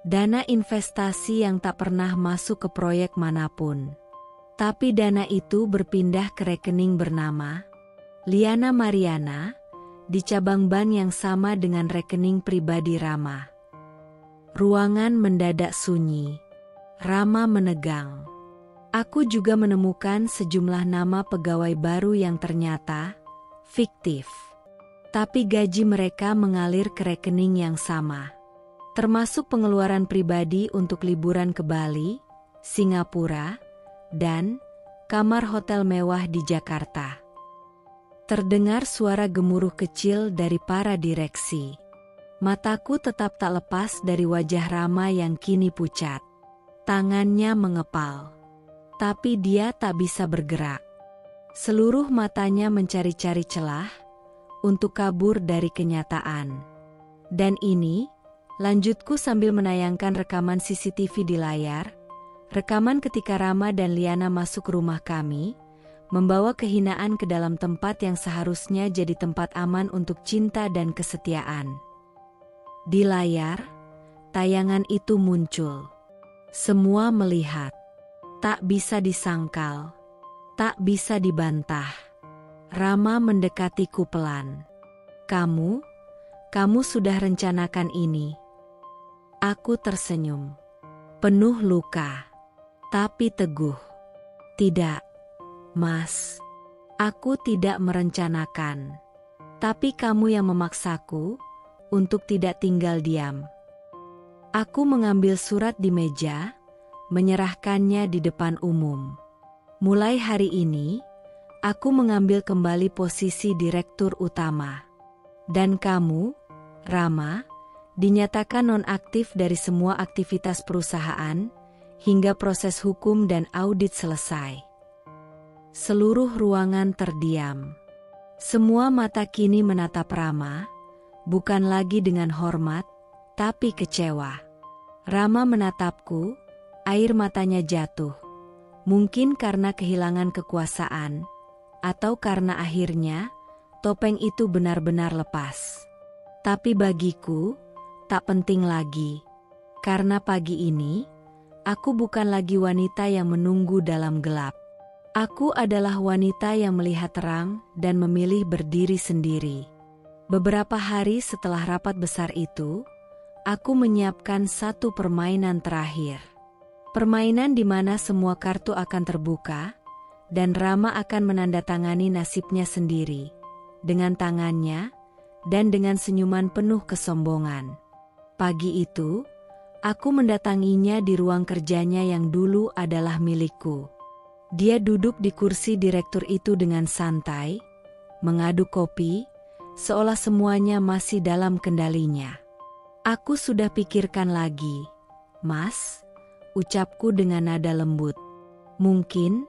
Dana investasi yang tak pernah masuk ke proyek manapun. Tapi dana itu berpindah ke rekening bernama Liana Mariana, di cabang bank yang sama dengan rekening pribadi Rama. Ruangan mendadak sunyi. Rama menegang. Aku juga menemukan sejumlah nama pegawai baru yang ternyata fiktif. Tapi gaji mereka mengalir ke rekening yang sama. Termasuk pengeluaran pribadi untuk liburan ke Bali, Singapura, dan kamar hotel mewah di Jakarta. Terdengar suara gemuruh kecil dari para direksi. Mataku tetap tak lepas dari wajah Rama yang kini pucat. Tangannya mengepal. Tapi dia tak bisa bergerak. Seluruh matanya mencari-cari celah untuk kabur dari kenyataan. Dan ini, lanjutku sambil menayangkan rekaman CCTV di layar, rekaman ketika Rama dan Liana masuk rumah kami, membawa kehinaan ke dalam tempat yang seharusnya jadi tempat aman untuk cinta dan kesetiaan. Di layar, tayangan itu muncul. Semua melihat. Tak bisa disangkal, tak bisa dibantah. Rama mendekatiku pelan. Kamu sudah rencanakan ini. Aku tersenyum. Penuh luka, tapi teguh. Tidak, Mas. Aku tidak merencanakan. Tapi kamu yang memaksaku untuk tidak tinggal diam. Aku mengambil surat di meja, menyerahkannya di depan umum. Mulai hari ini, aku mengambil kembali posisi direktur utama. Dan kamu, Rama, dinyatakan nonaktif dari semua aktivitas perusahaan, hingga proses hukum dan audit selesai. Seluruh ruangan terdiam. Semua mata kini menatap Rama, bukan lagi dengan hormat, tapi kecewa. Rama menatapku, air matanya jatuh. Mungkin karena kehilangan kekuasaan, atau karena akhirnya topeng itu benar-benar lepas. Tapi bagiku, tak penting lagi. Karena pagi ini, aku bukan lagi wanita yang menunggu dalam gelap. Aku adalah wanita yang melihat terang dan memilih berdiri sendiri. Beberapa hari setelah rapat besar itu, aku menyiapkan satu permainan terakhir. Permainan di mana semua kartu akan terbuka, dan Rama akan menandatangani nasibnya sendiri, dengan tangannya, dan dengan senyuman penuh kesombongan. Pagi itu, aku mendatanginya di ruang kerjanya yang dulu adalah milikku. Dia duduk di kursi direktur itu dengan santai, mengaduk kopi, seolah semuanya masih dalam kendalinya. Aku sudah pikirkan lagi, Mas, ucapku dengan nada lembut. Mungkin,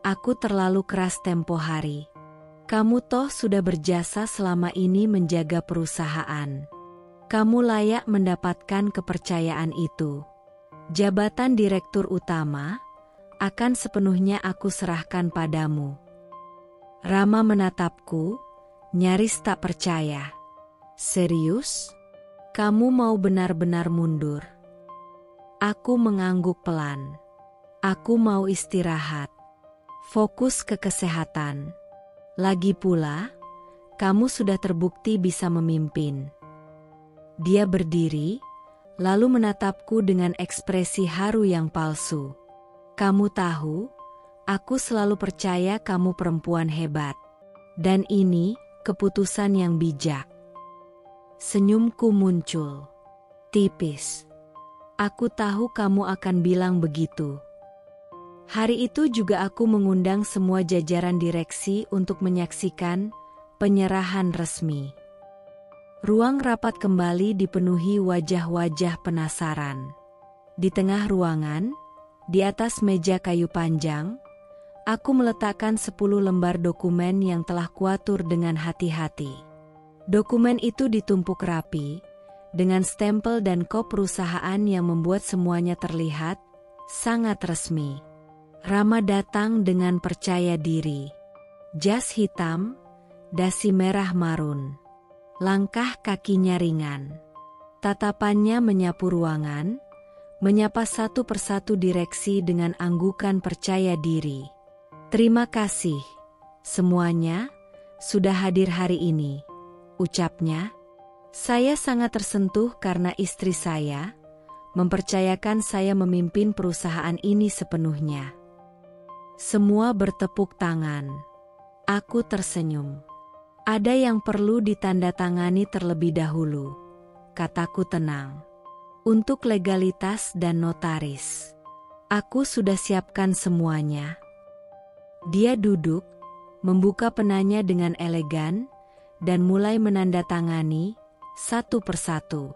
aku terlalu keras tempo hari. Kamu toh sudah berjasa selama ini menjaga perusahaan. Kamu layak mendapatkan kepercayaan itu. Jabatan direktur utama akan sepenuhnya aku serahkan padamu. Rama menatapku, nyaris tak percaya. Serius? Kamu mau benar-benar mundur? Aku mengangguk pelan. Aku mau istirahat. Fokus ke kesehatan. Lagi pula, kamu sudah terbukti bisa memimpin. Dia berdiri, lalu menatapku dengan ekspresi haru yang palsu. Kamu tahu, aku selalu percaya kamu perempuan hebat. Dan ini keputusan yang bijak. Senyumku muncul. Tipis. Aku tahu kamu akan bilang begitu. Hari itu juga aku mengundang semua jajaran direksi untuk menyaksikan penyerahan resmi. Ruang rapat kembali dipenuhi wajah-wajah penasaran. Di tengah ruangan, di atas meja kayu panjang, aku meletakkan 10 lembar dokumen yang telah kuatur dengan hati-hati. Dokumen itu ditumpuk rapi, dengan stempel dan kop perusahaan yang membuat semuanya terlihat sangat resmi. Rama datang dengan percaya diri. Jas hitam, dasi merah marun. Langkah kakinya ringan. Tatapannya menyapu ruangan, menyapa satu persatu direksi dengan anggukan percaya diri. Terima kasih, semuanya sudah hadir hari ini, ucapnya. Saya sangat tersentuh karena istri saya mempercayakan saya memimpin perusahaan ini sepenuhnya. Semua bertepuk tangan. Aku tersenyum. Ada yang perlu ditandatangani terlebih dahulu, kataku tenang. Untuk legalitas dan notaris. Aku sudah siapkan semuanya. Dia duduk, membuka penanya dengan elegan, dan mulai menandatangani satu persatu.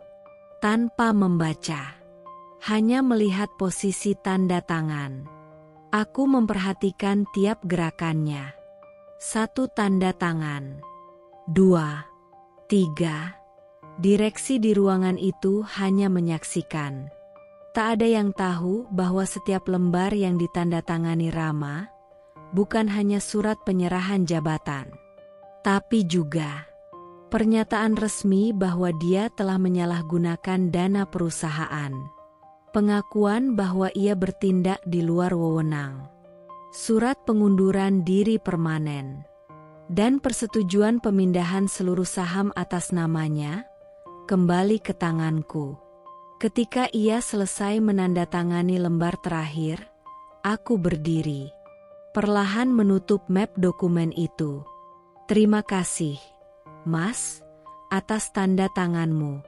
Tanpa membaca. Hanya melihat posisi tanda tangan. Aku memperhatikan tiap gerakannya. 1 tanda tangan. 2, 3. Direksi di ruangan itu hanya menyaksikan. Tak ada yang tahu bahwa setiap lembar yang ditandatangani Rama bukan hanya surat penyerahan jabatan, tapi juga pernyataan resmi bahwa dia telah menyalahgunakan dana perusahaan. Pengakuan bahwa ia bertindak di luar wewenang. Surat pengunduran diri permanen. Dan persetujuan pemindahan seluruh saham atas namanya kembali ke tanganku. Ketika ia selesai menandatangani lembar terakhir, aku berdiri. Perlahan menutup map dokumen itu. Terima kasih, Mas, atas tanda tanganmu.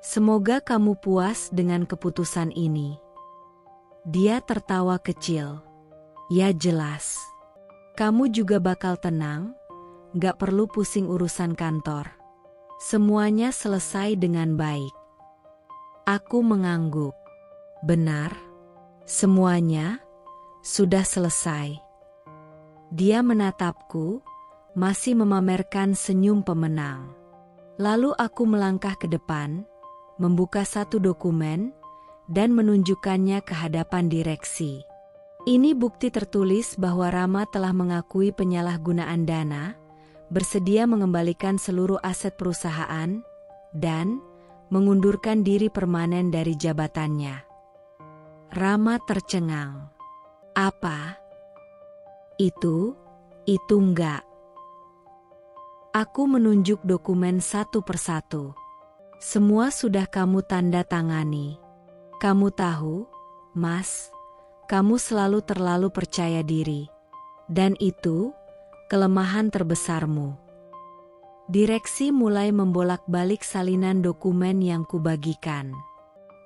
Semoga kamu puas dengan keputusan ini. Dia tertawa kecil. Ya jelas. Kamu juga bakal tenang, gak perlu pusing urusan kantor. Semuanya selesai dengan baik. Aku mengangguk. Benar, semuanya sudah selesai. Dia menatapku, masih memamerkan senyum pemenang. Lalu aku melangkah ke depan, membuka satu dokumen, dan menunjukkannya ke hadapan direksi. Ini bukti tertulis bahwa Rama telah mengakui penyalahgunaan dana, bersedia mengembalikan seluruh aset perusahaan, dan mengundurkan diri permanen dari jabatannya. Rama tercengang. Apa? Itu enggak. Aku menunjuk dokumen satu persatu. Semua sudah kamu tanda tangani. Kamu tahu, Mas, kamu selalu terlalu percaya diri. Dan itu kelemahan terbesarmu. Direksi mulai membolak-balik salinan dokumen yang kubagikan.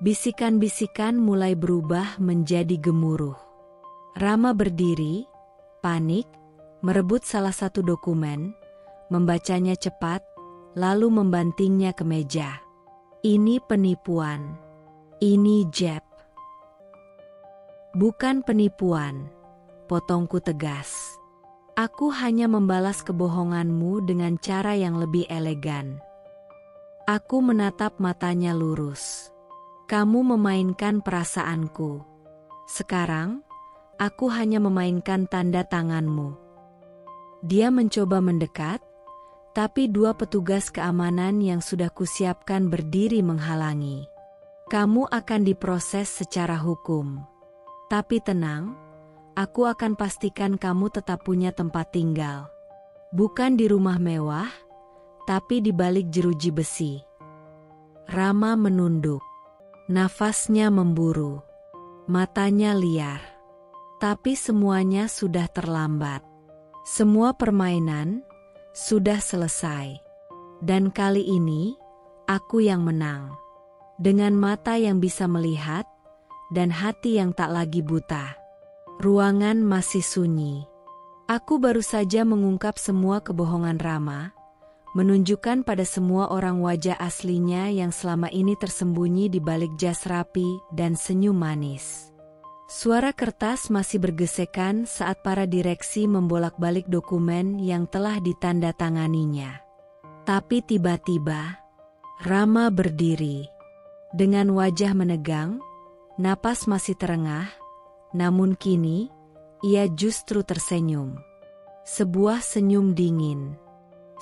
Bisikan-bisikan mulai berubah menjadi gemuruh. Rama berdiri, panik, merebut salah satu dokumen, membacanya cepat, lalu membantingnya ke meja. Ini penipuan. Ini jeb. Bukan penipuan, potongku tegas. Aku hanya membalas kebohonganmu dengan cara yang lebih elegan. Aku menatap matanya lurus. Kamu memainkan perasaanku. Sekarang, aku hanya memainkan tanda tanganmu. Dia mencoba mendekat, tapi dua petugas keamanan yang sudah kusiapkan berdiri menghalangi. Kamu akan diproses secara hukum. Tapi tenang, aku akan pastikan kamu tetap punya tempat tinggal. Bukan di rumah mewah, tapi di balik jeruji besi. Rama menunduk. Nafasnya memburu. Matanya liar. Tapi semuanya sudah terlambat. Semua permainan sudah selesai. Dan kali ini, aku yang menang. Dengan mata yang bisa melihat, dan hati yang tak lagi buta. Ruangan masih sunyi. Aku baru saja mengungkap semua kebohongan Rama, menunjukkan pada semua orang wajah aslinya yang selama ini tersembunyi di balik jas rapi dan senyum manis. Suara kertas masih bergesekan saat para direksi membolak-balik dokumen yang telah ditandatanganinya. Tapi tiba-tiba, Rama berdiri. Dengan wajah menegang, napas masih terengah, namun kini, ia justru tersenyum. Sebuah senyum dingin.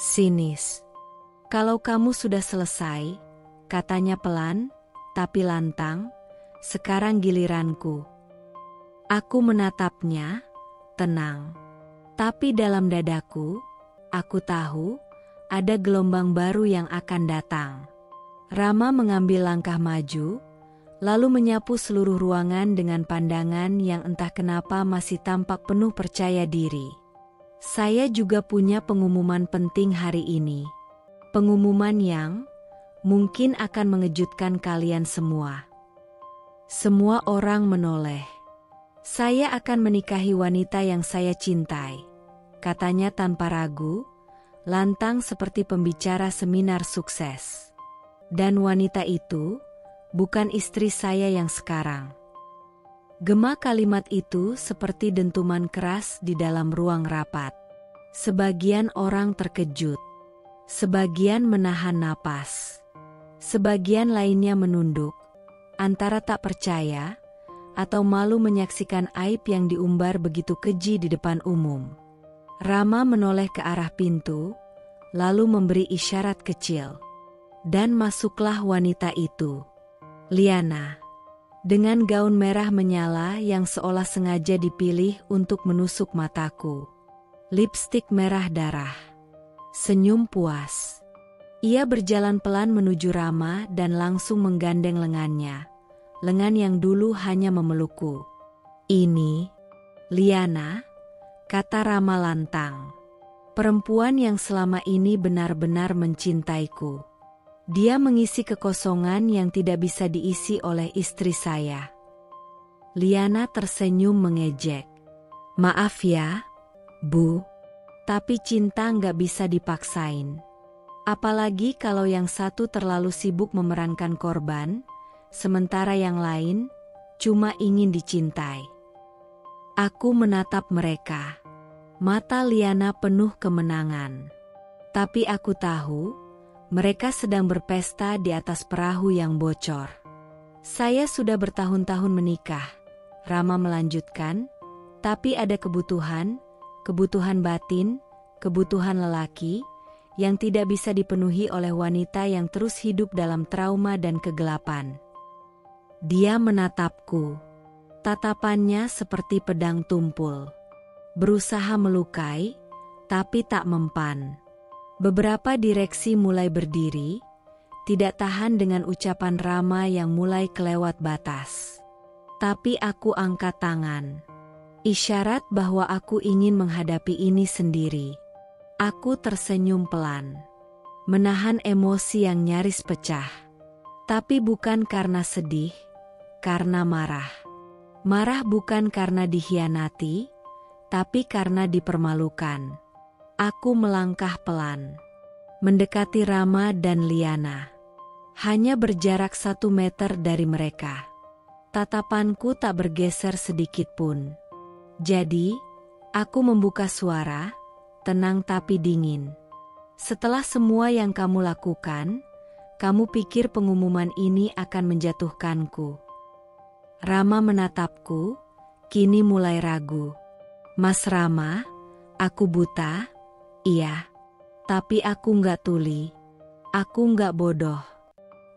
Sinis. Kalau kamu sudah selesai, katanya pelan, tapi lantang, sekarang giliranku. Aku menatapnya, tenang. Tapi dalam dadaku, aku tahu, ada gelombang baru yang akan datang. Rama mengambil langkah maju, lalu menyapu seluruh ruangan dengan pandangan yang entah kenapa masih tampak penuh percaya diri. Saya juga punya pengumuman penting hari ini. Pengumuman yang mungkin akan mengejutkan kalian semua. Semua orang menoleh. Saya akan menikahi wanita yang saya cintai, katanya tanpa ragu, lantang seperti pembicara seminar sukses. Dan wanita itu bukan istri saya yang sekarang. Gema kalimat itu seperti dentuman keras di dalam ruang rapat. Sebagian orang terkejut. Sebagian menahan napas. Sebagian lainnya menunduk, antara tak percaya atau malu menyaksikan aib yang diumbar begitu keji di depan umum. Rama menoleh ke arah pintu, lalu memberi isyarat kecil. Dan masuklah wanita itu. Liana. Dengan gaun merah menyala yang seolah sengaja dipilih untuk menusuk mataku. Lipstik merah darah. Senyum puas. Ia berjalan pelan menuju Rama dan langsung menggandeng lengannya. Lengan yang dulu hanya memelukku. Ini, Liana, kata Rama lantang. Perempuan yang selama ini benar-benar mencintaiku. Dia mengisi kekosongan yang tidak bisa diisi oleh istri saya. Liana tersenyum mengejek. Maaf ya, Bu, tapi cinta nggak bisa dipaksain. Apalagi kalau yang satu terlalu sibuk memerankan korban, sementara yang lain cuma ingin dicintai. Aku menatap mereka. Mata Liana penuh kemenangan. Tapi aku tahu, mereka sedang berpesta di atas perahu yang bocor. Saya sudah bertahun-tahun menikah, Rama melanjutkan, Tapi ada kebutuhan batin, kebutuhan lelaki, yang tidak bisa dipenuhi oleh wanita yang terus hidup dalam trauma dan kegelapan. Dia menatapku. Tatapannya seperti pedang tumpul. Berusaha melukai, tapi tak mempan. Beberapa direksi mulai berdiri, tidak tahan dengan ucapan Rama yang mulai kelewat batas. Tapi aku angkat tangan. Isyarat bahwa aku ingin menghadapi ini sendiri. Aku tersenyum pelan. Menahan emosi yang nyaris pecah. Tapi bukan karena sedih, karena marah. Marah bukan karena dikhianati, tapi karena dipermalukan. Aku melangkah pelan. Mendekati Rama dan Liana. Hanya berjarak 1 meter dari mereka. Tatapanku tak bergeser sedikit pun. Jadi, aku membuka suara, tenang tapi dingin. Setelah semua yang kamu lakukan, kamu pikir pengumuman ini akan menjatuhkanku. Rama menatapku, kini mulai ragu. Mas Rama, aku buta? Iya. Tapi aku nggak tuli. Aku nggak bodoh.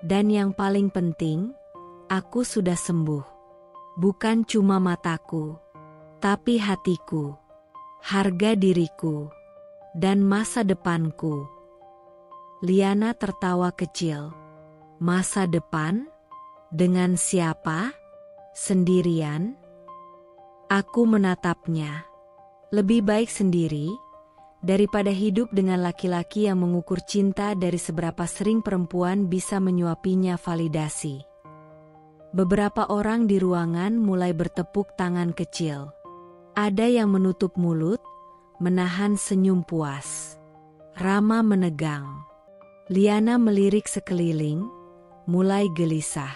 Dan yang paling penting, aku sudah sembuh. Bukan cuma mataku, tapi hatiku, harga diriku, dan masa depanku. Liana tertawa kecil. Masa depan? Dengan siapa? Sendirian? Aku menatapnya. Lebih baik sendiri, daripada hidup dengan laki-laki yang mengukur cinta dari seberapa sering perempuan bisa menyuapinya validasi. Beberapa orang di ruangan mulai bertepuk tangan kecil. Ada yang menutup mulut, menahan senyum puas. Rama menegang. Liana melirik sekeliling, mulai gelisah.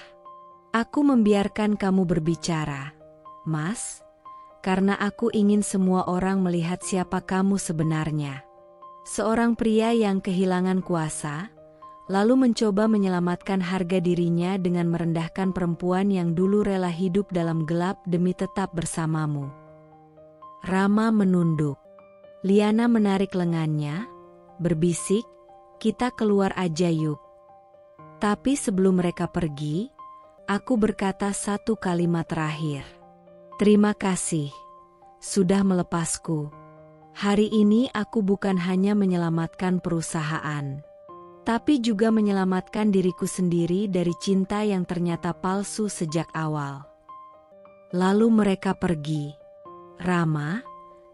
Aku membiarkan kamu berbicara, Mas, karena aku ingin semua orang melihat siapa kamu sebenarnya. Seorang pria yang kehilangan kuasa, lalu mencoba menyelamatkan harga dirinya dengan merendahkan perempuan yang dulu rela hidup dalam gelap demi tetap bersamamu. Rama menunduk. Liana menarik lengannya, berbisik, kita keluar aja yuk. Tapi sebelum mereka pergi, aku berkata 1 kalimat terakhir. Terima kasih, sudah melepasku. Hari ini aku bukan hanya menyelamatkan perusahaan, tapi juga menyelamatkan diriku sendiri dari cinta yang ternyata palsu sejak awal. Lalu mereka pergi. Rama,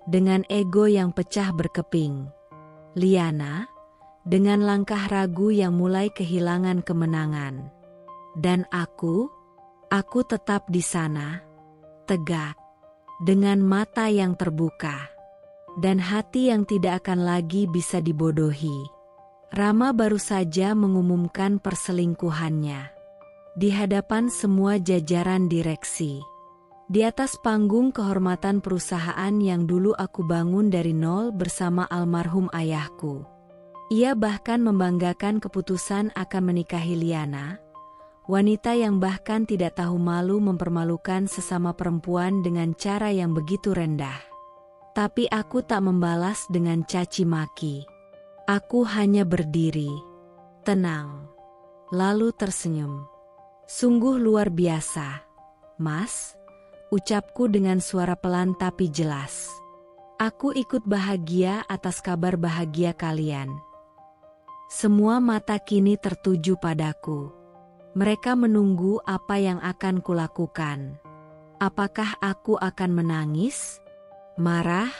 dengan ego yang pecah berkeping. Liana, dengan langkah ragu yang mulai kehilangan kemenangan. Dan aku tetap di sana, tegak, dengan mata yang terbuka, dan hati yang tidak akan lagi bisa dibodohi. Rama baru saja mengumumkan perselingkuhannya. Di hadapan semua jajaran direksi. Di atas panggung kehormatan perusahaan yang dulu aku bangun dari nol bersama almarhum ayahku. Ia bahkan membanggakan keputusan akan menikahi Liana, wanita yang bahkan tidak tahu malu mempermalukan sesama perempuan dengan cara yang begitu rendah. Tapi aku tak membalas dengan caci maki. Aku hanya berdiri, tenang, lalu tersenyum. Sungguh luar biasa, Mas, ucapku dengan suara pelan tapi jelas. Aku ikut bahagia atas kabar bahagia kalian. Semua mata kini tertuju padaku. Mereka menunggu apa yang akan kulakukan. Apakah aku akan menangis? Marah?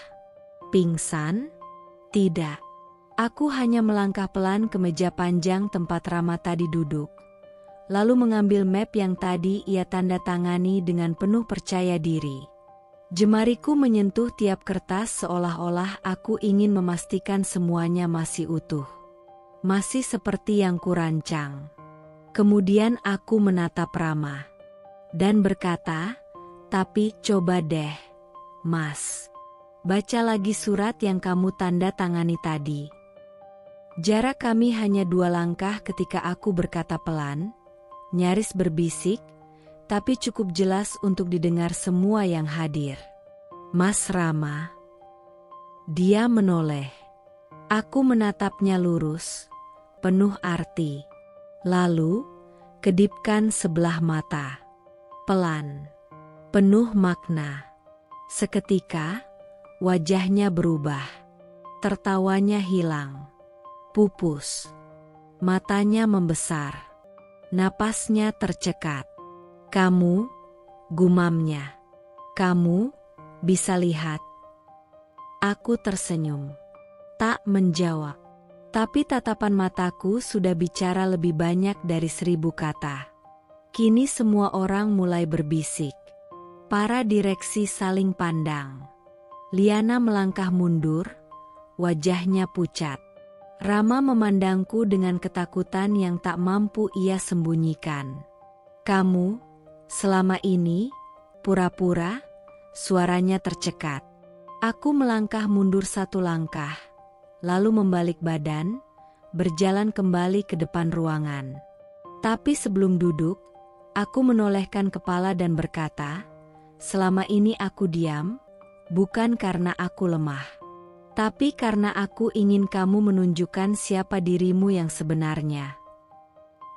Pingsan? Tidak. Aku hanya melangkah pelan ke meja panjang tempat Rama tadi duduk. Lalu mengambil map yang tadi ia tanda tangani dengan penuh percaya diri. Jemariku menyentuh tiap kertas seolah-olah aku ingin memastikan semuanya masih utuh. Masih seperti yang kurancang. Kemudian aku menatap Rama. Dan berkata, tapi coba deh, Mas. Baca lagi surat yang kamu tanda tangani tadi. Jarak kami hanya 2 langkah ketika aku berkata pelan, nyaris berbisik, tapi cukup jelas untuk didengar semua yang hadir. Mas Rama. Dia menoleh. Aku menatapnya lurus, penuh arti. Lalu, kedipkan sebelah mata. Pelan, penuh makna. Seketika, wajahnya berubah. Tertawanya hilang. Pupus. Matanya membesar. Napasnya tercekat. Kamu, gumamnya. Kamu, bisa lihat. Aku tersenyum. Tak menjawab. Tapi tatapan mataku sudah bicara lebih banyak dari 1000 kata. Kini semua orang mulai berbisik. Para direksi saling pandang. Liana melangkah mundur, wajahnya pucat. Rama memandangku dengan ketakutan yang tak mampu ia sembunyikan. Kamu, selama ini, pura-pura, suaranya tercekat. Aku melangkah mundur 1 langkah, lalu membalik badan, berjalan kembali ke depan ruangan. Tapi sebelum duduk, aku menolehkan kepala dan berkata, selama ini aku diam, bukan karena aku lemah. Tapi karena aku ingin kamu menunjukkan siapa dirimu yang sebenarnya.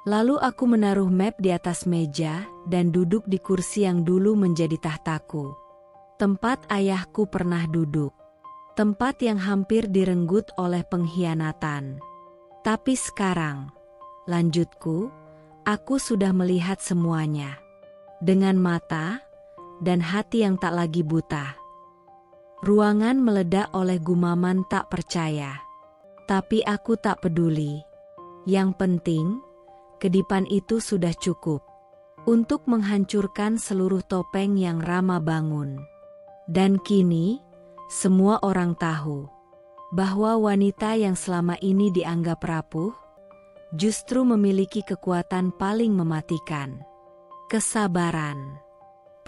Lalu aku menaruh map di atas meja dan duduk di kursi yang dulu menjadi tahtaku. Tempat ayahku pernah duduk. Tempat yang hampir direnggut oleh pengkhianatan. Tapi sekarang, lanjutku, aku sudah melihat semuanya. Dengan mata dan hati yang tak lagi buta. Ruangan meledak oleh gumaman tak percaya. Tapi aku tak peduli. Yang penting, kedipan itu sudah cukup untuk menghancurkan seluruh topeng yang Rama bangun. Dan kini, semua orang tahu bahwa wanita yang selama ini dianggap rapuh, justru memiliki kekuatan paling mematikan. Kesabaran,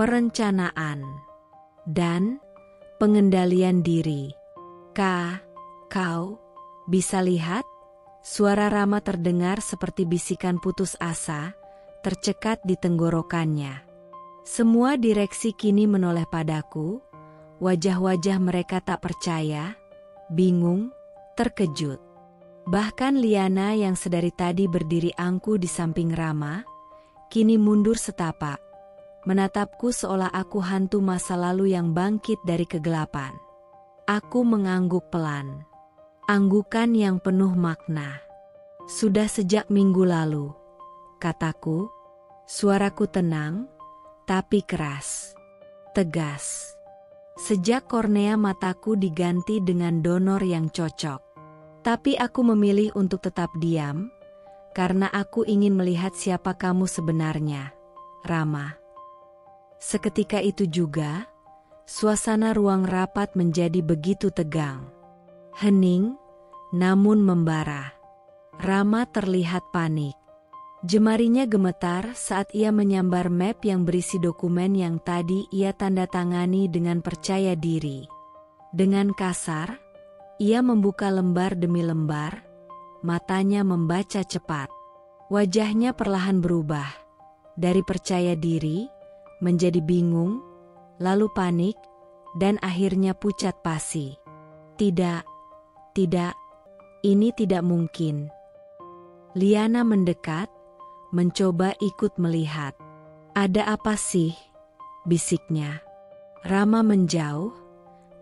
perencanaan, dan pengendalian diri. Kau bisa lihat? Suara Rama terdengar seperti bisikan putus asa, tercekat di tenggorokannya. Semua direksi kini menoleh padaku, wajah-wajah mereka tak percaya, bingung, terkejut. Bahkan Liana yang sedari tadi berdiri angkuh di samping Rama, kini mundur setapak. Menatapku seolah aku hantu masa lalu yang bangkit dari kegelapan. Aku mengangguk pelan. Anggukan yang penuh makna. Sudah sejak minggu lalu, kataku. Suaraku tenang, tapi keras. Tegas. Sejak kornea mataku diganti dengan donor yang cocok. Tapi aku memilih untuk tetap diam, karena aku ingin melihat siapa kamu sebenarnya, Rama. Seketika itu juga, suasana ruang rapat menjadi begitu tegang. Hening, namun membara. Rama terlihat panik. Jemarinya gemetar saat ia menyambar map yang berisi dokumen yang tadi ia tanda tangani dengan percaya diri. Dengan kasar, ia membuka lembar demi lembar, matanya membaca cepat. Wajahnya perlahan berubah, dari percaya diri, menjadi bingung, lalu panik, dan akhirnya pucat pasi. Tidak, ini tidak mungkin. Liana mendekat, mencoba ikut melihat. Ada apa sih? Bisiknya. Rama menjauh,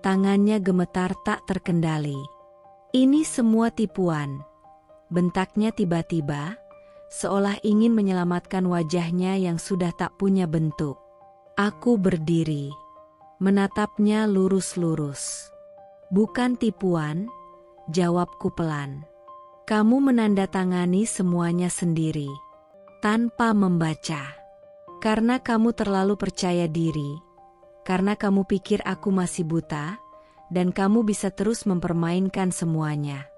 tangannya gemetar tak terkendali. Ini semua tipuan. Bentaknya tiba-tiba, seolah ingin menyelamatkan wajahnya yang sudah tak punya bentuk. Aku berdiri, menatapnya lurus-lurus. Bukan tipuan, jawabku pelan. Kamu menandatangani semuanya sendiri, tanpa membaca. Karena kamu terlalu percaya diri, karena kamu pikir aku masih buta, dan kamu bisa terus mempermainkan semuanya.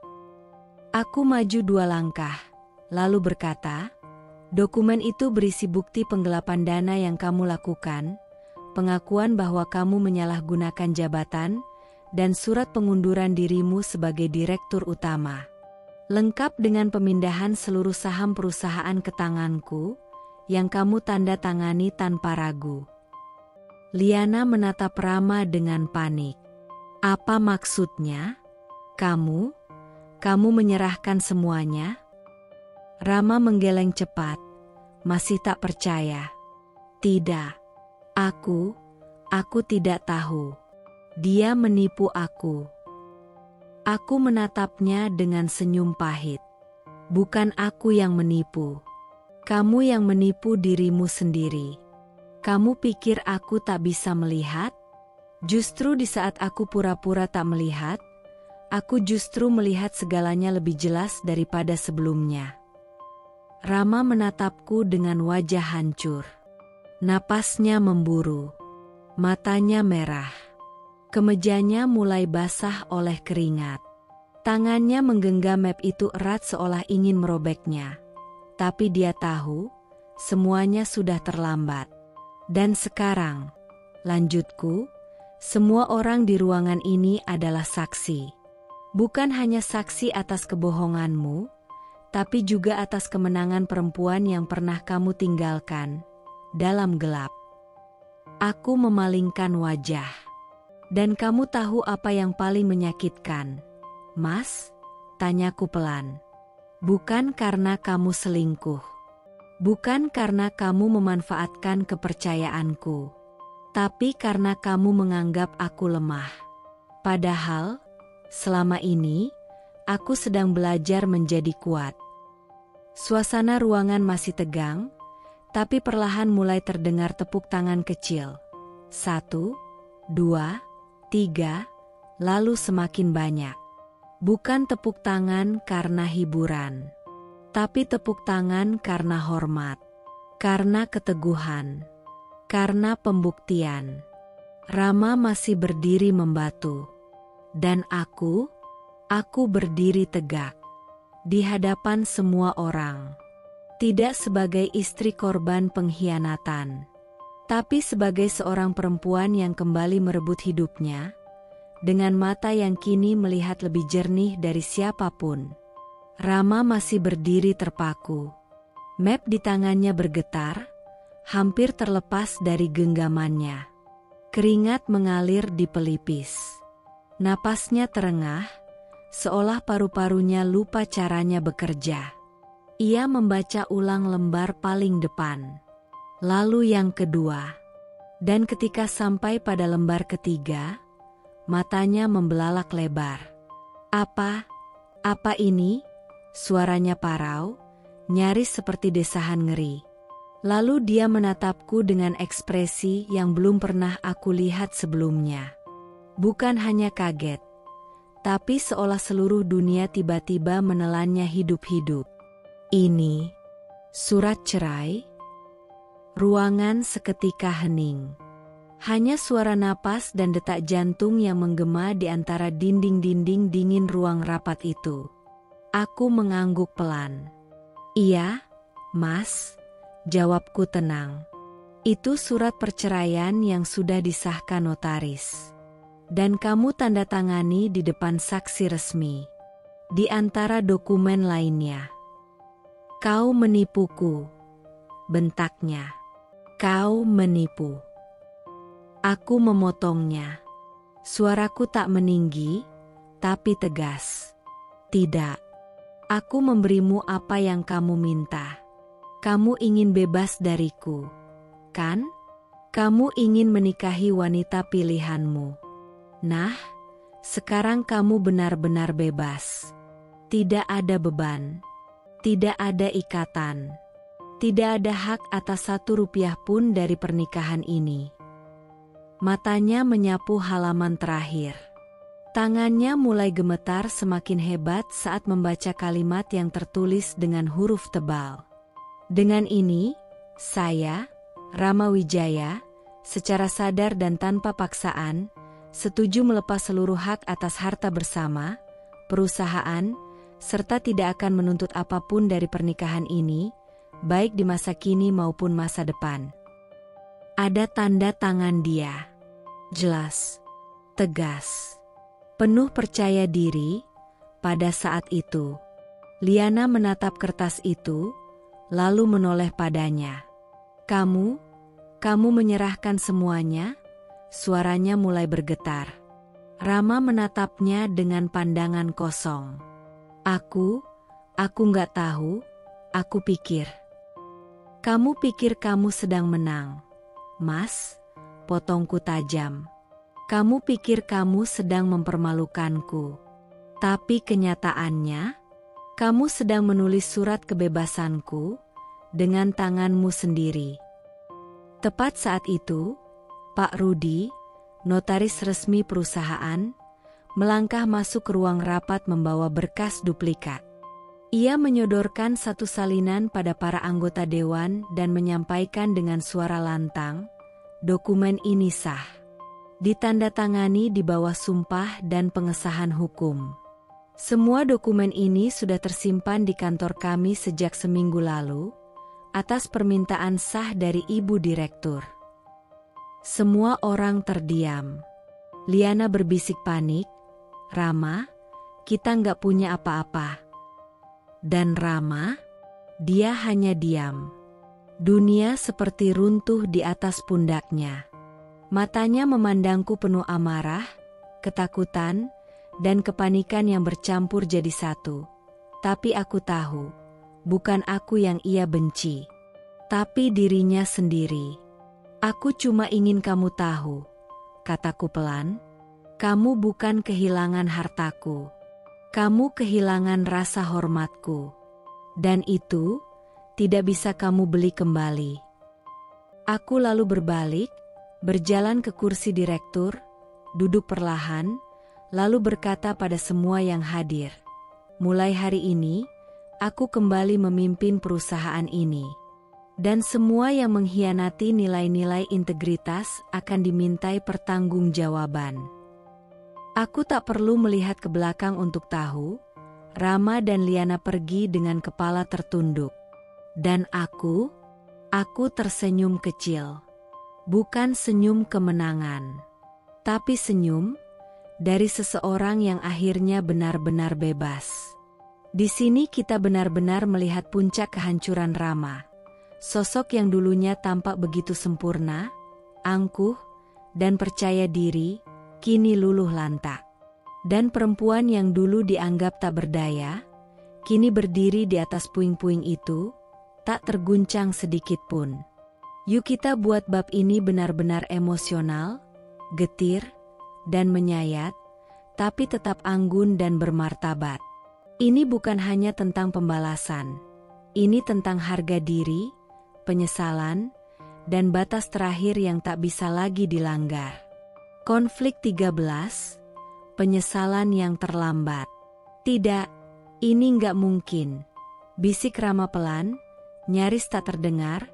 Aku maju 2 langkah, lalu berkata, dokumen itu berisi bukti penggelapan dana yang kamu lakukan, pengakuan bahwa kamu menyalahgunakan jabatan, dan surat pengunduran dirimu sebagai direktur utama. Lengkap dengan pemindahan seluruh saham perusahaan ke tanganku, yang kamu tanda tangani tanpa ragu. Liana menatap Rama dengan panik. Apa maksudnya? Kamu menyerahkan semuanya? Rama menggeleng cepat, masih tak percaya. Tidak, aku tidak tahu. Dia menipu aku. Aku menatapnya dengan senyum pahit. Bukan aku yang menipu. Kamu yang menipu dirimu sendiri. Kamu pikir aku tak bisa melihat? Justru di saat aku pura-pura tak melihat, aku justru melihat segalanya lebih jelas daripada sebelumnya. Rama menatapku dengan wajah hancur. Napasnya memburu. Matanya merah. Kemejanya mulai basah oleh keringat. Tangannya menggenggam map itu erat seolah ingin merobeknya. Tapi dia tahu, semuanya sudah terlambat. Dan sekarang, lanjutku, semua orang di ruangan ini adalah saksi. Bukan hanya saksi atas kebohonganmu, tapi juga atas kemenangan perempuan yang pernah kamu tinggalkan dalam gelap. Aku memalingkan wajah. Dan kamu tahu apa yang paling menyakitkan, Mas? Tanyaku pelan. Bukan karena kamu selingkuh. Bukan karena kamu memanfaatkan kepercayaanku. Tapi karena kamu menganggap aku lemah. Padahal, selama ini, aku sedang belajar menjadi kuat. Suasana ruangan masih tegang, tapi perlahan mulai terdengar tepuk tangan kecil. 1, 2, 3, lalu semakin banyak. Bukan tepuk tangan karena hiburan, tapi tepuk tangan karena hormat, karena keteguhan, karena pembuktian. Rama masih berdiri membatu. Dan aku berdiri tegak. Di hadapan semua orang. Tidak sebagai istri korban pengkhianatan. Tapi sebagai seorang perempuan yang kembali merebut hidupnya, dengan mata yang kini melihat lebih jernih dari siapapun. Rama masih berdiri terpaku. Map di tangannya bergetar, hampir terlepas dari genggamannya. Keringat mengalir di pelipis. Napasnya terengah, seolah paru-parunya lupa caranya bekerja. Ia membaca ulang lembar paling depan. Lalu yang kedua. Dan ketika sampai pada lembar ketiga, matanya membelalak lebar. Apa ini? Suaranya parau, nyaris seperti desahan ngeri. Lalu dia menatapku dengan ekspresi yang belum pernah aku lihat sebelumnya. Bukan hanya kaget, tapi seolah seluruh dunia tiba-tiba menelannya hidup-hidup. Ini surat cerai? Ruangan seketika hening. Hanya suara napas dan detak jantung yang menggema di antara dinding-dinding dingin ruang rapat itu. Aku mengangguk pelan. Iya, Mas, jawabku tenang. Itu surat perceraian yang sudah disahkan notaris. Dan kamu tanda tangani di depan saksi resmi. Di antara dokumen lainnya. Kau menipuku, bentaknya. Kau menipu. Aku memotongnya. Suaraku tak meninggi, tapi tegas. Tidak. Aku memberimu apa yang kamu minta. Kamu ingin bebas dariku, kan? Kamu ingin menikahi wanita pilihanmu. Nah, sekarang kamu benar-benar bebas. Tidak ada beban. Tidak ada ikatan. Tidak ada hak atas 1 rupiah pun dari pernikahan ini. Matanya menyapu halaman terakhir. Tangannya mulai gemetar semakin hebat saat membaca kalimat yang tertulis dengan huruf tebal. Dengan ini, saya, Rama Wijaya, secara sadar dan tanpa paksaan, setuju melepas seluruh hak atas harta bersama, perusahaan, serta tidak akan menuntut apapun dari pernikahan ini, baik di masa kini maupun masa depan. Ada tanda tangan dia. Jelas, tegas, penuh percaya diri. Pada saat itu, Liana menatap kertas itu, lalu menoleh padanya. Kamu menyerahkan semuanya? suaranya mulai bergetar. Rama menatapnya dengan pandangan kosong. Aku nggak tahu, aku pikir. Kamu pikir kamu sedang menang, Mas? Potongku tajam. Kamu pikir kamu sedang mempermalukanku. Tapi kenyataannya, kamu sedang menulis surat kebebasanku dengan tanganmu sendiri. Tepat saat itu, Pak Rudi, notaris resmi perusahaan, melangkah masuk ke ruang rapat membawa berkas duplikat. Ia menyodorkan satu salinan pada para anggota dewan dan menyampaikan dengan suara lantang, dokumen ini sah. Ditandatangani di bawah sumpah dan pengesahan hukum. Semua dokumen ini sudah tersimpan di kantor kami sejak seminggu lalu, atas permintaan sah dari Ibu Direktur. Semua orang terdiam. Liana berbisik panik, Rama, kita nggak punya apa-apa. Dan Rama, dia hanya diam. Dunia seperti runtuh di atas pundaknya. Matanya memandangku penuh amarah, ketakutan, dan kepanikan yang bercampur jadi satu. Tapi aku tahu, bukan aku yang ia benci, tapi dirinya sendiri. Aku cuma ingin kamu tahu, kataku pelan, kamu bukan kehilangan hartaku. Kamu kehilangan rasa hormatku. Dan itu tidak bisa kamu beli kembali. Aku lalu berbalik, berjalan ke kursi direktur, duduk perlahan, lalu berkata pada semua yang hadir, mulai hari ini, aku kembali memimpin perusahaan ini. Dan semua yang mengkhianati nilai-nilai integritas akan dimintai pertanggungjawaban. Aku tak perlu melihat ke belakang untuk tahu, Rama dan Liana pergi dengan kepala tertunduk. Dan aku tersenyum kecil. Bukan senyum kemenangan, tapi senyum dari seseorang yang akhirnya benar-benar bebas. Di sini kita benar-benar melihat puncak kehancuran Rama. Sosok yang dulunya tampak begitu sempurna, angkuh, dan percaya diri, kini luluh lantak. Dan perempuan yang dulu dianggap tak berdaya, kini berdiri di atas puing-puing itu, tak terguncang sedikit pun. Yuk kita buat bab ini benar-benar emosional, getir, dan menyayat, tapi tetap anggun dan bermartabat. Ini bukan hanya tentang pembalasan. Ini tentang harga diri, penyesalan, dan batas terakhir yang tak bisa lagi dilanggar. Konflik 13, penyesalan yang terlambat. Tidak, ini nggak mungkin. Bisik Rama pelan, nyaris tak terdengar,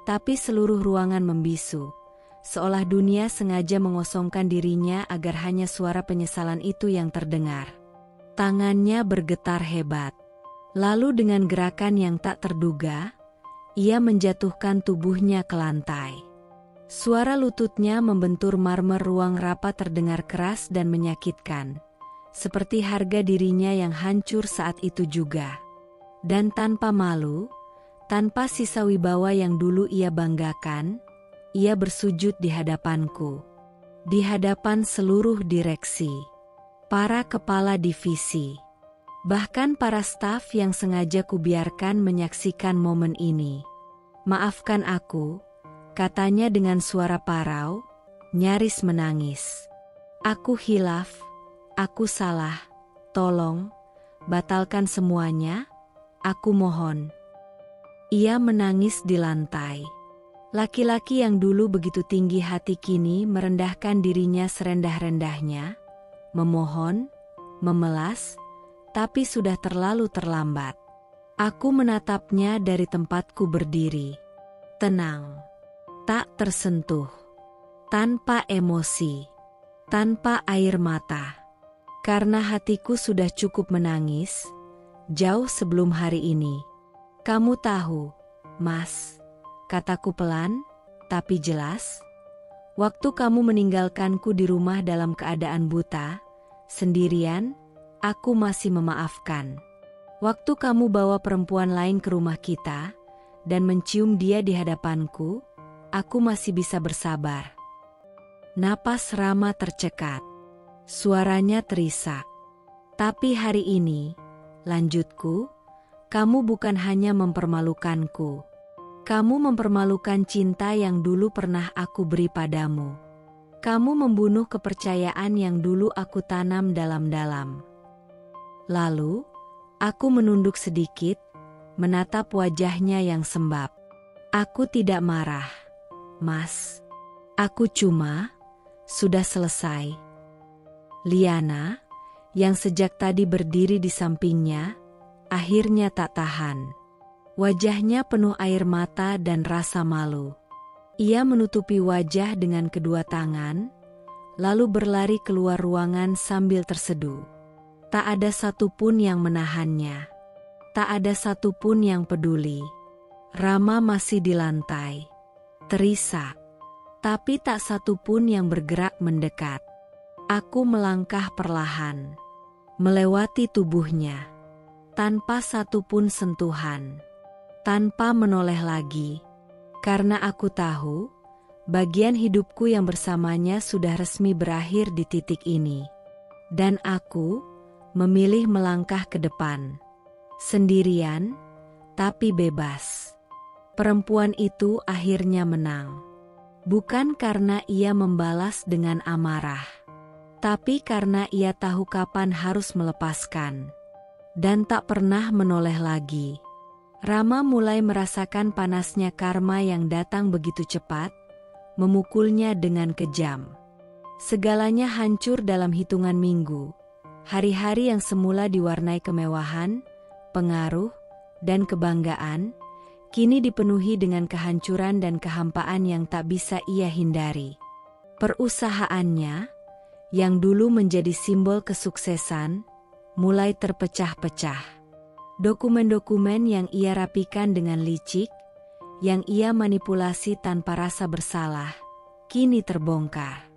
tapi seluruh ruangan membisu. Seolah dunia sengaja mengosongkan dirinya agar hanya suara penyesalan itu yang terdengar. Tangannya bergetar hebat. Lalu dengan gerakan yang tak terduga, ia menjatuhkan tubuhnya ke lantai. Suara lututnya membentur marmer ruang rapat terdengar keras dan menyakitkan. Seperti harga dirinya yang hancur saat itu juga. Dan tanpa malu, tanpa sisa wibawa yang dulu ia banggakan, ia bersujud di hadapanku. Di hadapan seluruh direksi, para kepala divisi, bahkan para staf yang sengaja kubiarkan menyaksikan momen ini. Maafkan aku, katanya dengan suara parau, nyaris menangis. Aku khilaf, aku salah, tolong, batalkan semuanya, aku mohon. Ia menangis di lantai. Laki-laki yang dulu begitu tinggi hati kini merendahkan dirinya serendah-rendahnya, memohon, memelas, tapi sudah terlalu terlambat. Aku menatapnya dari tempatku berdiri. Tenang, tak tersentuh, tanpa emosi, tanpa air mata. Karena hatiku sudah cukup menangis, jauh sebelum hari ini. Kamu tahu, Mas, kataku pelan, tapi jelas. Waktu kamu meninggalkanku di rumah dalam keadaan buta, sendirian, aku masih memaafkan. Waktu kamu bawa perempuan lain ke rumah kita, dan mencium dia di hadapanku, aku masih bisa bersabar. Napas Rama tercekat. Suaranya terisak. Tapi hari ini, lanjutku, kamu bukan hanya mempermalukanku. Kamu mempermalukan cinta yang dulu pernah aku beri padamu. Kamu membunuh kepercayaan yang dulu aku tanam dalam-dalam. Lalu, aku menunduk sedikit, menatap wajahnya yang sembab. Aku tidak marah, Mas. Aku cuma, sudah selesai. Liana, yang sejak tadi berdiri di sampingnya, akhirnya tak tahan. Wajahnya penuh air mata dan rasa malu. Ia menutupi wajah dengan kedua tangan, lalu berlari keluar ruangan sambil terseduh. Tak ada satupun yang menahannya. Tak ada satupun yang peduli. Rama masih di lantai, terisak. Tapi tak satupun yang bergerak mendekat. Aku melangkah perlahan, melewati tubuhnya, tanpa satupun sentuhan, tanpa menoleh lagi. Karena aku tahu, bagian hidupku yang bersamanya sudah resmi berakhir di titik ini. Dan aku memilih melangkah ke depan. Sendirian, tapi bebas. Perempuan itu akhirnya menang. Bukan karena ia membalas dengan amarah, tapi karena ia tahu kapan harus melepaskan. Dan tak pernah menoleh lagi. Rama mulai merasakan panasnya karma yang datang begitu cepat, memukulnya dengan kejam. Segalanya hancur dalam hitungan minggu. Hari-hari yang semula diwarnai kemewahan, pengaruh, dan kebanggaan, kini dipenuhi dengan kehancuran dan kehampaan yang tak bisa ia hindari. Perusahaannya, yang dulu menjadi simbol kesuksesan, mulai terpecah-pecah. Dokumen-dokumen yang ia rapikan dengan licik, yang ia manipulasi tanpa rasa bersalah, kini terbongkar.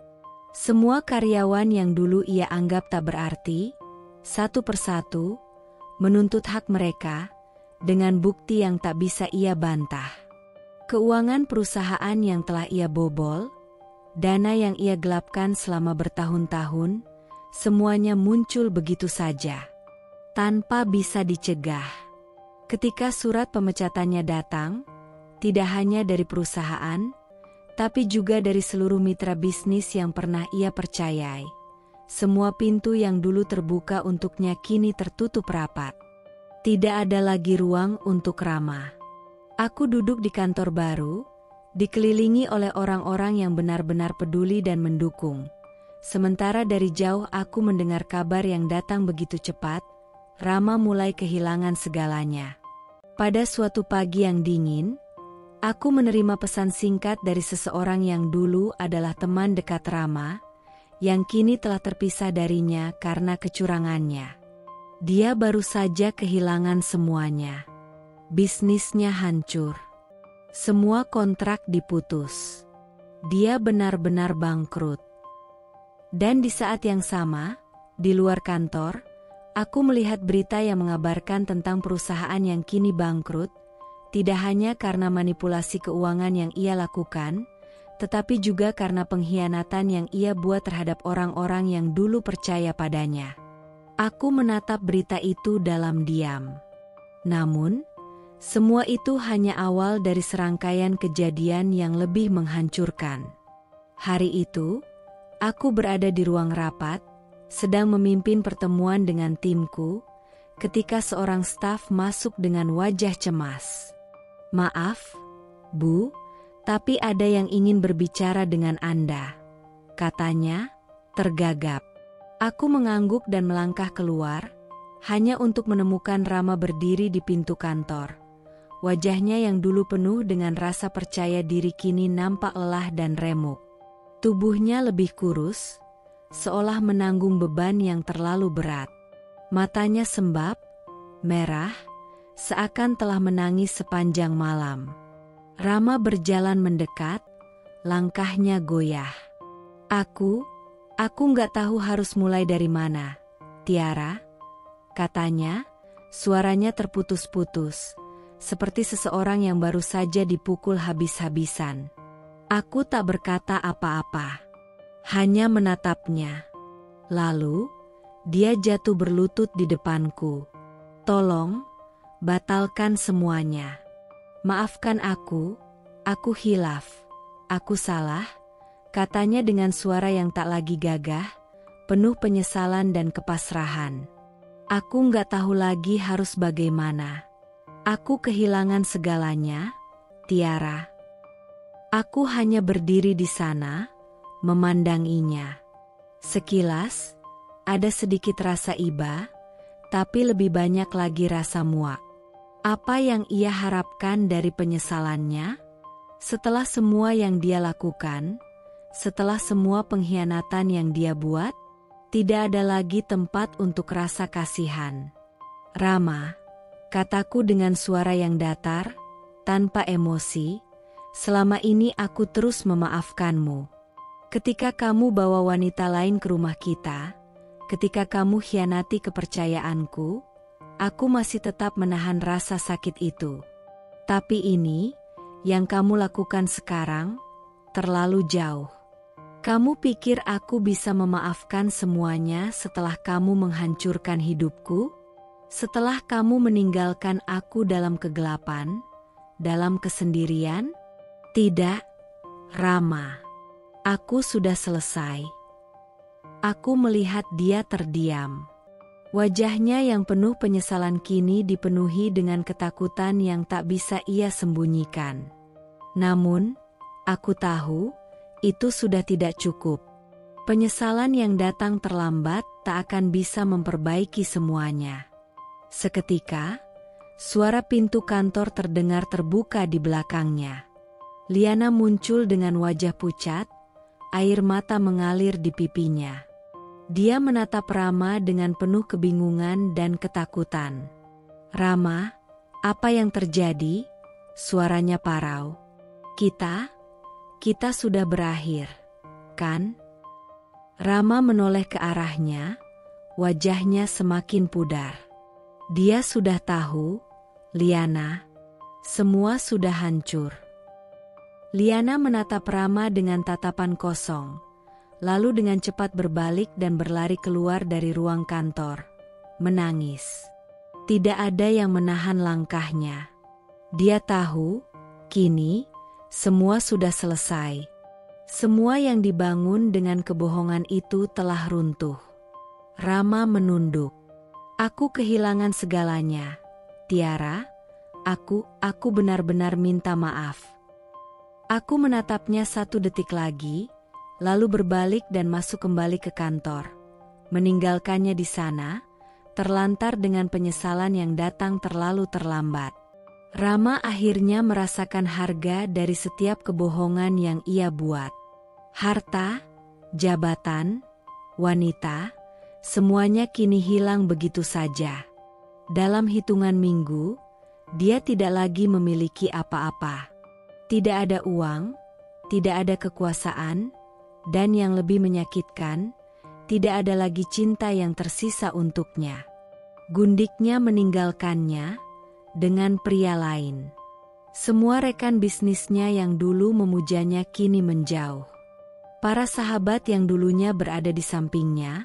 Semua karyawan yang dulu ia anggap tak berarti, satu persatu, menuntut hak mereka, dengan bukti yang tak bisa ia bantah. Keuangan perusahaan yang telah ia bobol, dana yang ia gelapkan selama bertahun-tahun, semuanya muncul begitu saja, tanpa bisa dicegah. Ketika surat pemecatannya datang, tidak hanya dari perusahaan, tapi juga dari seluruh mitra bisnis yang pernah ia percayai. Semua pintu yang dulu terbuka untuknya kini tertutup rapat. Tidak ada lagi ruang untuk Rama. Aku duduk di kantor baru, dikelilingi oleh orang-orang yang benar-benar peduli dan mendukung. Sementara dari jauh aku mendengar kabar yang datang begitu cepat, Rama mulai kehilangan segalanya. Pada suatu pagi yang dingin, aku menerima pesan singkat dari seseorang yang dulu adalah teman dekat Rama, yang kini telah terpisah darinya karena kecurangannya. Dia baru saja kehilangan semuanya. Bisnisnya hancur. Semua kontrak diputus. Dia benar-benar bangkrut. Dan di saat yang sama, di luar kantor, aku melihat berita yang mengabarkan tentang perusahaan yang kini bangkrut, tidak hanya karena manipulasi keuangan yang ia lakukan, tetapi juga karena pengkhianatan yang ia buat terhadap orang-orang yang dulu percaya padanya. Aku menatap berita itu dalam diam. Namun, semua itu hanya awal dari serangkaian kejadian yang lebih menghancurkan. Hari itu, aku berada di ruang rapat, sedang memimpin pertemuan dengan timku, ketika seorang staf masuk dengan wajah cemas. "Maaf, Bu, tapi ada yang ingin berbicara dengan Anda," katanya, tergagap. Aku mengangguk dan melangkah keluar, hanya untuk menemukan Rama berdiri di pintu kantor. Wajahnya yang dulu penuh dengan rasa percaya diri kini nampak lelah dan remuk. Tubuhnya lebih kurus, seolah menanggung beban yang terlalu berat. Matanya sembab, merah, seakan telah menangis sepanjang malam. Rama berjalan mendekat, langkahnya goyah. Aku nggak tahu harus mulai dari mana, Tiara," katanya, suaranya terputus-putus, seperti seseorang yang baru saja dipukul habis-habisan. Aku tak berkata apa-apa. hanya menatapnya. Lalu, dia jatuh berlutut di depanku. Tolong, batalkan semuanya. Maafkan aku hilaf. Aku salah, katanya dengan suara yang tak lagi gagah, penuh penyesalan dan kepasrahan. Aku nggak tahu lagi harus bagaimana. Aku kehilangan segalanya, Tiara. Aku hanya berdiri di sana, memandanginya. Sekilas, ada sedikit rasa iba, tapi lebih banyak lagi rasa muak. Apa yang ia harapkan dari penyesalannya? Setelah semua yang dia lakukan, setelah semua pengkhianatan yang dia buat, tidak ada lagi tempat untuk rasa kasihan. Rama, kataku dengan suara yang datar, tanpa emosi, selama ini aku terus memaafkanmu. Ketika kamu bawa wanita lain ke rumah kita, ketika kamu khianati kepercayaanku, aku masih tetap menahan rasa sakit itu. Tapi ini, yang kamu lakukan sekarang, terlalu jauh. Kamu pikir aku bisa memaafkan semuanya setelah kamu menghancurkan hidupku? Setelah kamu meninggalkan aku dalam kegelapan, dalam kesendirian? Tidak, Rama. Aku sudah selesai. Aku melihat dia terdiam. Wajahnya yang penuh penyesalan kini dipenuhi dengan ketakutan yang tak bisa ia sembunyikan. Namun, aku tahu, itu sudah tidak cukup. Penyesalan yang datang terlambat tak akan bisa memperbaiki semuanya. Seketika, suara pintu kantor terdengar terbuka di belakangnya. Liana muncul dengan wajah pucat, air mata mengalir di pipinya. Dia menatap Rama dengan penuh kebingungan dan ketakutan. Rama, apa yang terjadi? Suaranya parau. Kita sudah berakhir, kan? Rama menoleh ke arahnya, wajahnya semakin pudar. Dia sudah tahu, Liana, semua sudah hancur. Liana menatap Rama dengan tatapan kosong, lalu dengan cepat berbalik dan berlari keluar dari ruang kantor, menangis. Tidak ada yang menahan langkahnya. Dia tahu, kini, semua sudah selesai. Semua yang dibangun dengan kebohongan itu telah runtuh. Rama menunduk. Aku kehilangan segalanya. Tiara, aku benar-benar minta maaf. Aku menatapnya 1 detik lagi, lalu berbalik dan masuk kembali ke kantor. Meninggalkannya di sana, terlantar dengan penyesalan yang datang terlalu terlambat. Rama akhirnya merasakan harga dari setiap kebohongan yang ia buat. Harta, jabatan, wanita, semuanya kini hilang begitu saja. Dalam hitungan minggu, dia tidak lagi memiliki apa-apa. Tidak ada uang, tidak ada kekuasaan, dan yang lebih menyakitkan, tidak ada lagi cinta yang tersisa untuknya. Gundiknya meninggalkannya dengan pria lain. Semua rekan bisnisnya yang dulu memujanya kini menjauh. Para sahabat yang dulunya berada di sampingnya,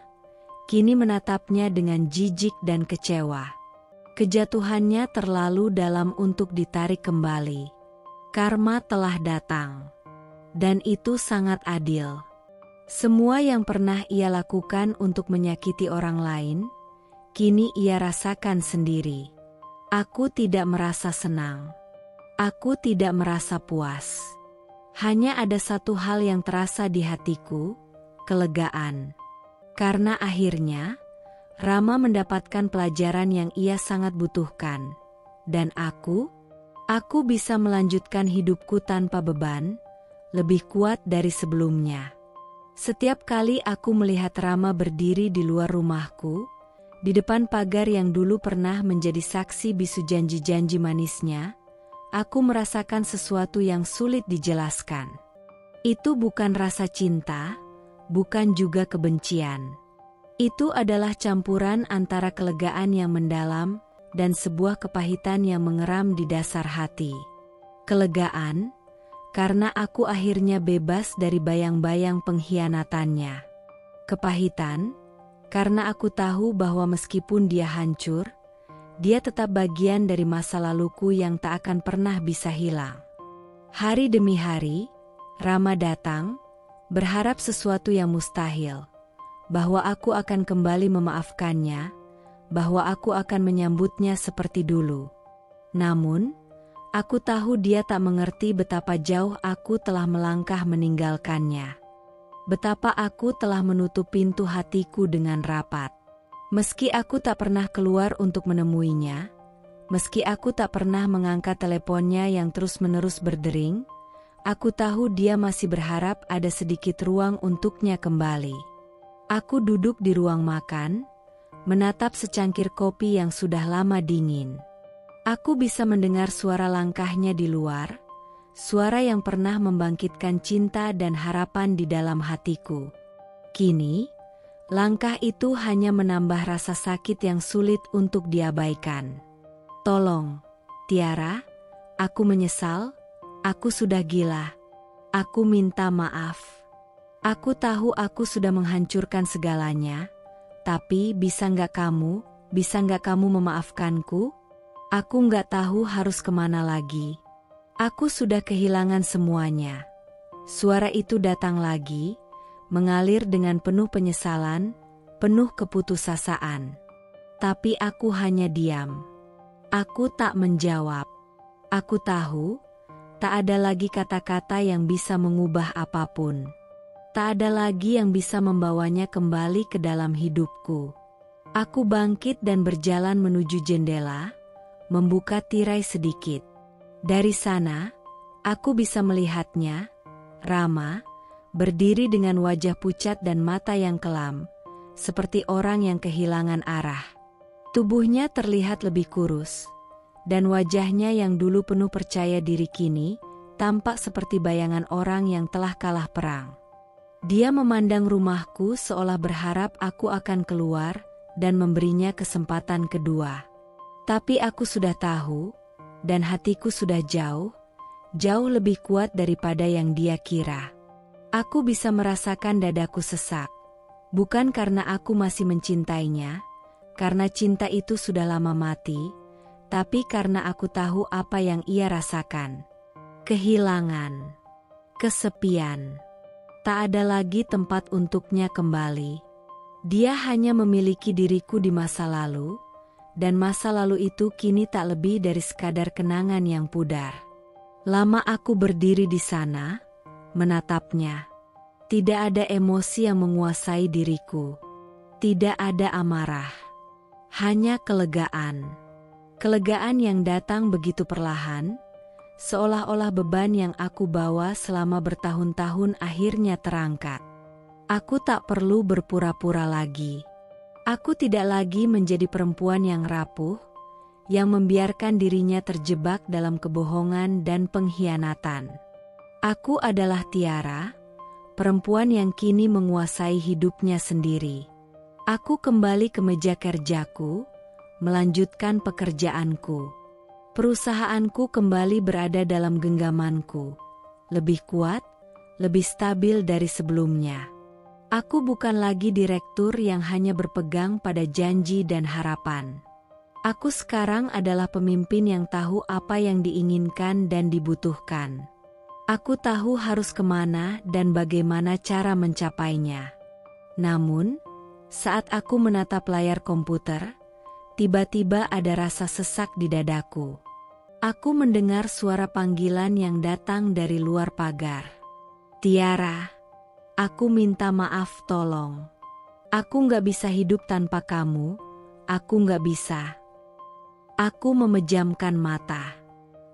kini menatapnya dengan jijik dan kecewa. Kejatuhannya terlalu dalam untuk ditarik kembali. Karma telah datang. Dan itu sangat adil. Semua yang pernah ia lakukan untuk menyakiti orang lain, kini ia rasakan sendiri. Aku tidak merasa senang. Aku tidak merasa puas. Hanya ada satu hal yang terasa di hatiku, kelegaan. Karena akhirnya, Rama mendapatkan pelajaran yang ia sangat butuhkan. Dan aku bisa melanjutkan hidupku tanpa beban, lebih kuat dari sebelumnya. Setiap kali aku melihat Rama berdiri di luar rumahku, di depan pagar yang dulu pernah menjadi saksi bisu janji-janji manisnya, aku merasakan sesuatu yang sulit dijelaskan. Itu bukan rasa cinta, bukan juga kebencian. Itu adalah campuran antara kelegaan yang mendalam dan sebuah kepahitan yang mengeram di dasar hati. Kelegaan, Karena aku akhirnya bebas dari bayang-bayang pengkhianatannya. Kepahitan, karena aku tahu bahwa meskipun dia hancur, dia tetap bagian dari masa laluku yang tak akan pernah bisa hilang. Hari demi hari, Rama datang, berharap sesuatu yang mustahil, bahwa aku akan kembali memaafkannya, bahwa aku akan menyambutnya seperti dulu. Namun, aku tahu dia tak mengerti betapa jauh aku telah melangkah meninggalkannya. Betapa aku telah menutup pintu hatiku dengan rapat. Meski aku tak pernah keluar untuk menemuinya, meski aku tak pernah mengangkat teleponnya yang terus-menerus berdering, aku tahu dia masih berharap ada sedikit ruang untuknya kembali. Aku duduk di ruang makan, menatap secangkir kopi yang sudah lama dingin. Aku bisa mendengar suara langkahnya di luar, suara yang pernah membangkitkan cinta dan harapan di dalam hatiku. Kini, langkah itu hanya menambah rasa sakit yang sulit untuk diabaikan. Tolong, Tiara, aku menyesal, aku sudah gila. Aku minta maaf. Aku tahu aku sudah menghancurkan segalanya, tapi bisa nggak kamu memaafkanku? Aku nggak tahu harus kemana lagi. Aku sudah kehilangan semuanya. Suara itu datang lagi, mengalir dengan penuh penyesalan, penuh keputusasaan. Tapi aku hanya diam. Aku tak menjawab. Aku tahu, tak ada lagi kata-kata yang bisa mengubah apapun. Tak ada lagi yang bisa membawanya kembali ke dalam hidupku. Aku bangkit dan berjalan menuju jendela, membuka tirai sedikit. Dari sana, aku bisa melihatnya, Rama, berdiri dengan wajah pucat dan mata yang kelam, seperti orang yang kehilangan arah. Tubuhnya terlihat lebih kurus, dan wajahnya yang dulu penuh percaya diri kini, tampak seperti bayangan orang yang telah kalah perang. Dia memandang rumahku seolah berharap aku akan keluar dan memberinya kesempatan kedua. Tapi aku sudah tahu, dan hatiku sudah jauh lebih kuat daripada yang dia kira. Aku bisa merasakan dadaku sesak, bukan karena aku masih mencintainya, karena cinta itu sudah lama mati, tapi karena aku tahu apa yang ia rasakan. Kehilangan, kesepian, tak ada lagi tempat untuknya kembali. Dia hanya memiliki diriku di masa lalu, dan masa lalu itu kini tak lebih dari sekadar kenangan yang pudar. Lama aku berdiri di sana, menatapnya. Tidak ada emosi yang menguasai diriku. Tidak ada amarah. Hanya kelegaan. Kelegaan yang datang begitu perlahan, seolah-olah beban yang aku bawa selama bertahun-tahun akhirnya terangkat. Aku tak perlu berpura-pura lagi. Aku tidak lagi menjadi perempuan yang rapuh, yang membiarkan dirinya terjebak dalam kebohongan dan pengkhianatan. Aku adalah Tiara, perempuan yang kini menguasai hidupnya sendiri. Aku kembali ke meja kerjaku, melanjutkan pekerjaanku. Perusahaanku kembali berada dalam genggamanku, lebih kuat, lebih stabil dari sebelumnya. Aku bukan lagi direktur yang hanya berpegang pada janji dan harapan. Aku sekarang adalah pemimpin yang tahu apa yang diinginkan dan dibutuhkan. Aku tahu harus kemana dan bagaimana cara mencapainya. Namun, saat aku menatap layar komputer, tiba-tiba ada rasa sesak di dadaku. Aku mendengar suara panggilan yang datang dari luar pagar. Tiara, aku minta maaf, tolong. Aku nggak bisa hidup tanpa kamu, aku nggak bisa. Aku memejamkan mata.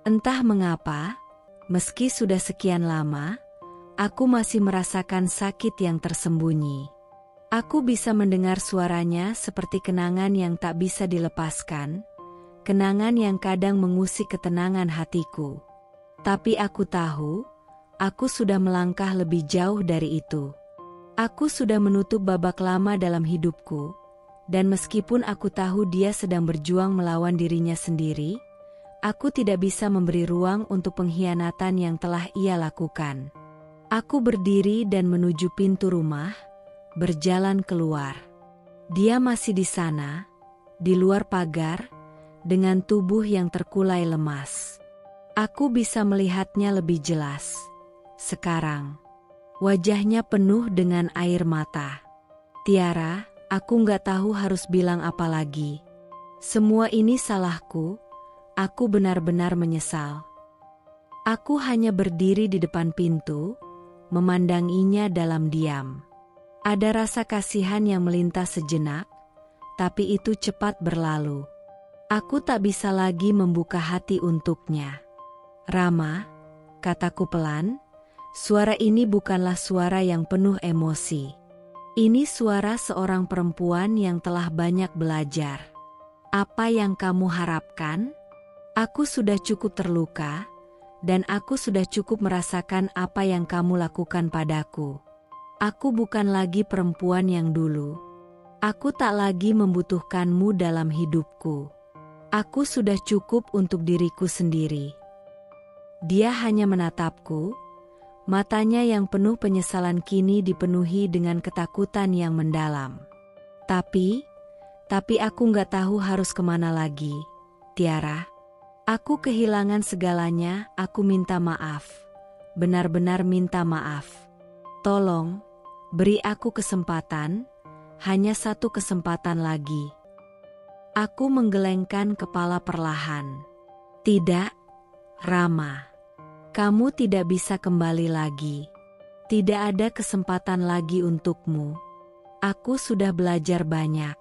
Entah mengapa, meski sudah sekian lama, aku masih merasakan sakit yang tersembunyi. Aku bisa mendengar suaranya seperti kenangan yang tak bisa dilepaskan, kenangan yang kadang mengusik ketenangan hatiku. Tapi aku tahu, aku sudah melangkah lebih jauh dari itu. Aku sudah menutup babak lama dalam hidupku, dan meskipun aku tahu dia sedang berjuang melawan dirinya sendiri, Aku tidak bisa memberi ruang untuk pengkhianatan yang telah ia lakukan. Aku berdiri dan menuju pintu rumah, berjalan keluar. Dia masih di sana, di luar pagar, dengan tubuh yang terkulai lemas. Aku bisa melihatnya lebih jelas. Sekarang, wajahnya penuh dengan air mata. Tiara, aku nggak tahu harus bilang apa lagi. Semua ini salahku. Aku benar-benar menyesal. Aku hanya berdiri di depan pintu, memandanginya dalam diam. Ada rasa kasihan yang melintas sejenak, tapi itu cepat berlalu. Aku tak bisa lagi membuka hati untuknya. Rama, kataku pelan, suara ini bukanlah suara yang penuh emosi. Ini suara seorang perempuan yang telah banyak belajar. Apa yang kamu harapkan? Aku sudah cukup terluka, dan aku sudah cukup merasakan apa yang kamu lakukan padaku. Aku bukan lagi perempuan yang dulu. Aku tak lagi membutuhkanmu dalam hidupku. Aku sudah cukup untuk diriku sendiri. Dia hanya menatapku, matanya yang penuh penyesalan kini dipenuhi dengan ketakutan yang mendalam. Tapi aku nggak tahu harus kemana lagi, Tiara. Aku kehilangan segalanya, aku minta maaf. Benar-benar minta maaf. Tolong, beri aku kesempatan, hanya satu kesempatan lagi. Aku menggelengkan kepala perlahan. Tidak, Rama. Kamu tidak bisa kembali lagi. Tidak ada kesempatan lagi untukmu. Aku sudah belajar banyak.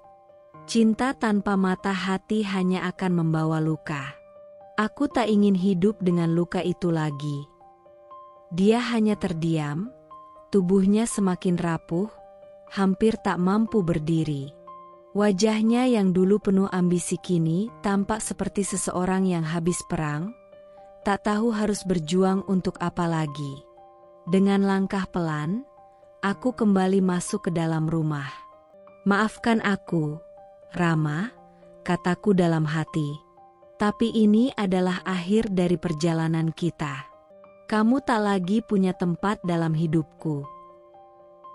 Cinta tanpa mata hati hanya akan membawa luka. Aku tak ingin hidup dengan luka itu lagi. Dia hanya terdiam, tubuhnya semakin rapuh, hampir tak mampu berdiri. Wajahnya yang dulu penuh ambisi kini tampak seperti seseorang yang habis perang, tak tahu harus berjuang untuk apa lagi. Dengan langkah pelan, aku kembali masuk ke dalam rumah. Maafkan aku, Rama, kataku dalam hati. Tapi ini adalah akhir dari perjalanan kita. Kamu tak lagi punya tempat dalam hidupku.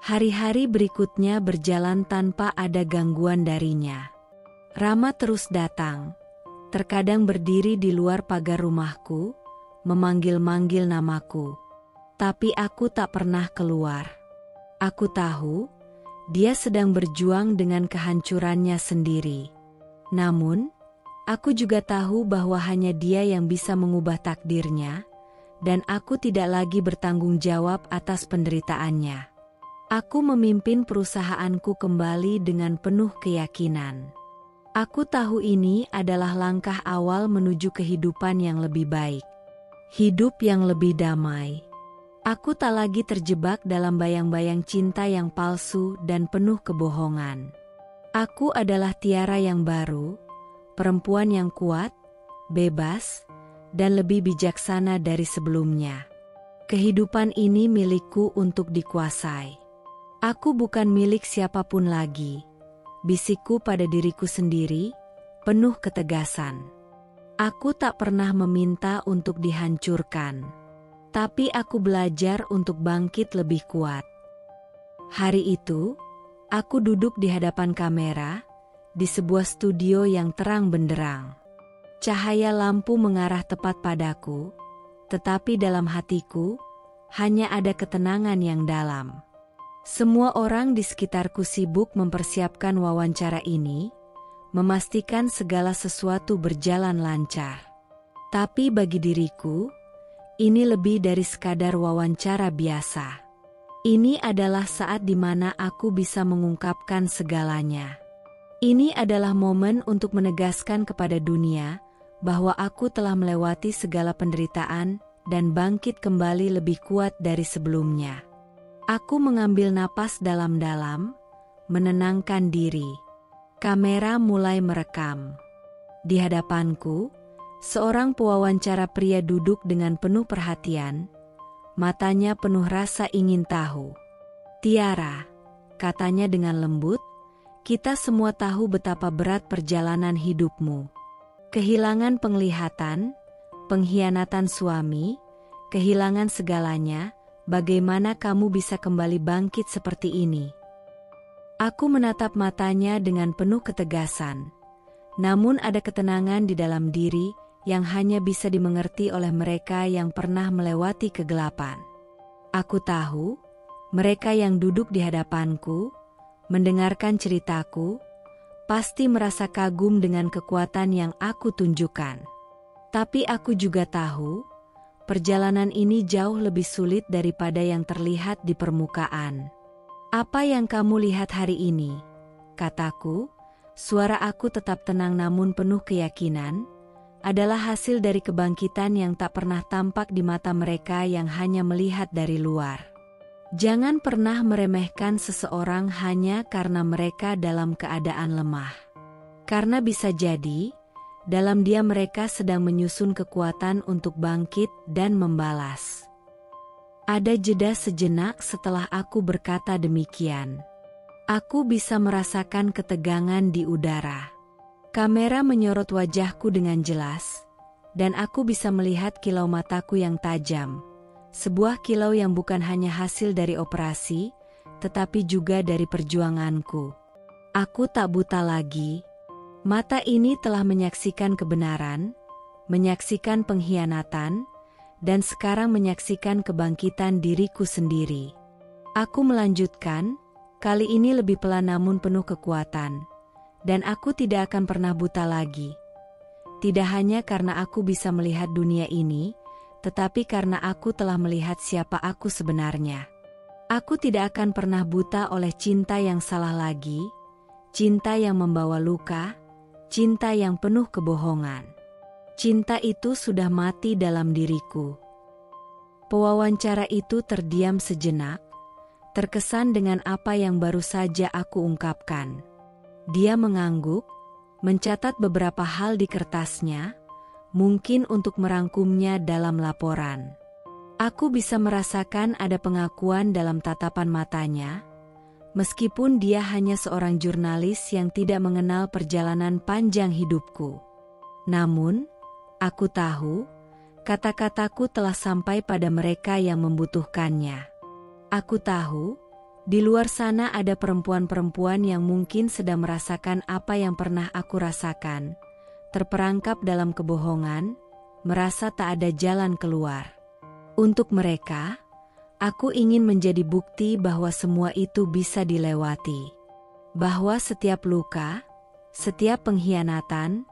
Hari-hari berikutnya berjalan tanpa ada gangguan darinya. Rama terus datang, terkadang berdiri di luar pagar rumahku, memanggil-manggil namaku. Tapi aku tak pernah keluar. Aku tahu, dia sedang berjuang dengan kehancurannya sendiri. Namun, aku juga tahu bahwa hanya dia yang bisa mengubah takdirnya, dan aku tidak lagi bertanggung jawab atas penderitaannya. Aku memimpin perusahaanku kembali dengan penuh keyakinan. Aku tahu ini adalah langkah awal menuju kehidupan yang lebih baik. Hidup yang lebih damai. Aku tak lagi terjebak dalam bayang-bayang cinta yang palsu dan penuh kebohongan. Aku adalah Tiara yang baru, perempuan yang kuat, bebas, dan lebih bijaksana dari sebelumnya. Kehidupan ini milikku untuk dikuasai. Aku bukan milik siapapun lagi. Bisikku pada diriku sendiri, penuh ketegasan. Aku tak pernah meminta untuk dihancurkan. Tapi aku belajar untuk bangkit lebih kuat. Hari itu, aku duduk di hadapan kamera, di sebuah studio yang terang benderang. Cahaya lampu mengarah tepat padaku, tetapi dalam hatiku, hanya ada ketenangan yang dalam. Semua orang di sekitarku sibuk mempersiapkan wawancara ini, memastikan segala sesuatu berjalan lancar. Tapi bagi diriku, ini lebih dari sekadar wawancara biasa. Ini adalah saat di mana aku bisa mengungkapkan segalanya. Ini adalah momen untuk menegaskan kepada dunia bahwa aku telah melewati segala penderitaan dan bangkit kembali lebih kuat dari sebelumnya. Aku mengambil napas dalam-dalam, menenangkan diri. Kamera mulai merekam. Di hadapanku, seorang pewawancara pria duduk dengan penuh perhatian, matanya penuh rasa ingin tahu. Tiara, katanya dengan lembut, kita semua tahu betapa berat perjalanan hidupmu. Kehilangan penglihatan, pengkhianatan suami, kehilangan segalanya, bagaimana kamu bisa kembali bangkit seperti ini? Aku menatap matanya dengan penuh ketegasan. Namun ada ketenangan di dalam diri yang hanya bisa dimengerti oleh mereka yang pernah melewati kegelapan. Aku tahu, mereka yang duduk di hadapanku, mendengarkan ceritaku, pasti merasa kagum dengan kekuatan yang aku tunjukkan. Tapi aku juga tahu, perjalanan ini jauh lebih sulit daripada yang terlihat di permukaan. Apa yang kamu lihat hari ini? Kataku, suara aku tetap tenang namun penuh keyakinan, adalah hasil dari kebangkitan yang tak pernah tampak di mata mereka yang hanya melihat dari luar. Jangan pernah meremehkan seseorang hanya karena mereka dalam keadaan lemah. Karena bisa jadi, dalam dia mereka sedang menyusun kekuatan untuk bangkit dan membalas. Ada jeda sejenak setelah aku berkata demikian. Aku bisa merasakan ketegangan di udara. Kamera menyorot wajahku dengan jelas, dan aku bisa melihat kilau mataku yang tajam. Sebuah kilau yang bukan hanya hasil dari operasi, tetapi juga dari perjuanganku. Aku tak buta lagi. Mata ini telah menyaksikan kebenaran, menyaksikan pengkhianatan, dan sekarang menyaksikan kebangkitan diriku sendiri. Aku melanjutkan, kali ini lebih pelan namun penuh kekuatan, dan aku tidak akan pernah buta lagi. Tidak hanya karena aku bisa melihat dunia ini, tetapi karena aku telah melihat siapa aku sebenarnya. Aku tidak akan pernah buta oleh cinta yang salah lagi, cinta yang membawa luka, cinta yang penuh kebohongan. Cinta itu sudah mati dalam diriku. Pewawancara itu terdiam sejenak, terkesan dengan apa yang baru saja aku ungkapkan. Dia mengangguk, mencatat beberapa hal di kertasnya, mungkin untuk merangkumnya dalam laporan. Aku bisa merasakan ada pengakuan dalam tatapan matanya, meskipun dia hanya seorang jurnalis yang tidak mengenal perjalanan panjang hidupku. Namun, aku tahu, kata-kataku telah sampai pada mereka yang membutuhkannya. Aku tahu, di luar sana ada perempuan-perempuan yang mungkin sedang merasakan apa yang pernah aku rasakan, terperangkap dalam kebohongan, merasa tak ada jalan keluar. Untuk mereka, aku ingin menjadi bukti bahwa semua itu bisa dilewati. Bahwa setiap luka, setiap pengkhianatan,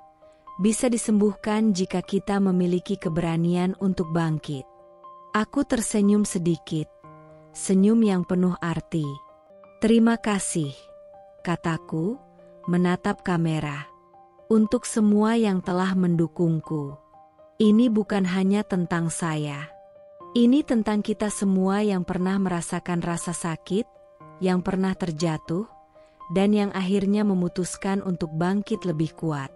bisa disembuhkan jika kita memiliki keberanian untuk bangkit. Aku tersenyum sedikit, senyum yang penuh arti. Terima kasih, kataku, menatap kamera. Untuk semua yang telah mendukungku. Ini bukan hanya tentang saya. Ini tentang kita semua yang pernah merasakan rasa sakit, yang pernah terjatuh, dan yang akhirnya memutuskan untuk bangkit lebih kuat.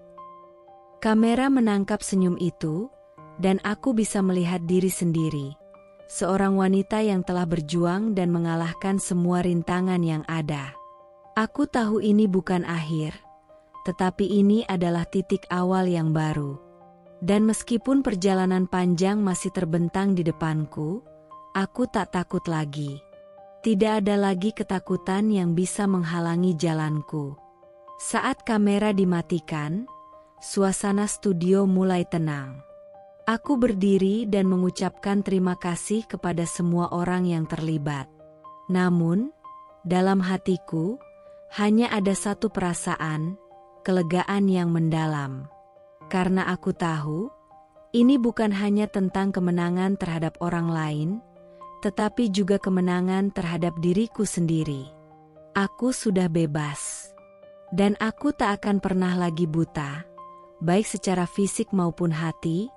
Kamera menangkap senyum itu, dan aku bisa melihat diri sendiri. Seorang wanita yang telah berjuang dan mengalahkan semua rintangan yang ada. Aku tahu ini bukan akhir, tetapi ini adalah titik awal yang baru. Dan meskipun perjalanan panjang masih terbentang di depanku, aku tak takut lagi. Tidak ada lagi ketakutan yang bisa menghalangi jalanku. Saat kamera dimatikan, suasana studio mulai tenang. Aku berdiri dan mengucapkan terima kasih kepada semua orang yang terlibat. Namun, dalam hatiku, hanya ada satu perasaan, kelegaan yang mendalam. Karena aku tahu, ini bukan hanya tentang kemenangan terhadap orang lain, tetapi juga kemenangan terhadap diriku sendiri. Aku sudah bebas. Dan aku tak akan pernah lagi buta, baik secara fisik maupun hati,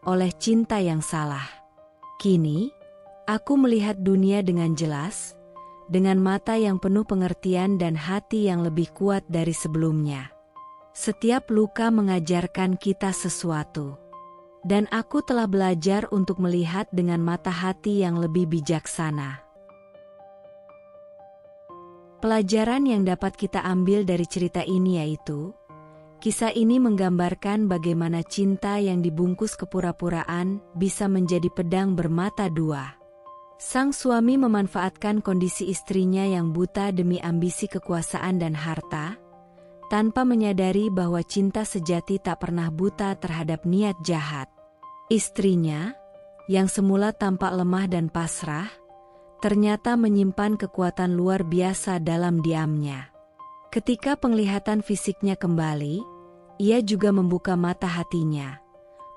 oleh cinta yang salah. Kini, aku melihat dunia dengan jelas, dengan mata yang penuh pengertian dan hati yang lebih kuat dari sebelumnya. Setiap luka mengajarkan kita sesuatu. Dan aku telah belajar untuk melihat dengan mata hati yang lebih bijaksana. Pelajaran yang dapat kita ambil dari cerita ini yaitu, Kisah ini menggambarkan bagaimana cinta yang dibungkus kepura-puraan bisa menjadi pedang bermata dua. Sang suami memanfaatkan kondisi istrinya yang buta demi ambisi kekuasaan dan harta, tanpa menyadari bahwa cinta sejati tak pernah buta terhadap niat jahat. Istrinya, yang semula tampak lemah dan pasrah, ternyata menyimpan kekuatan luar biasa dalam diamnya. Ketika penglihatan fisiknya kembali, ia juga membuka mata hatinya,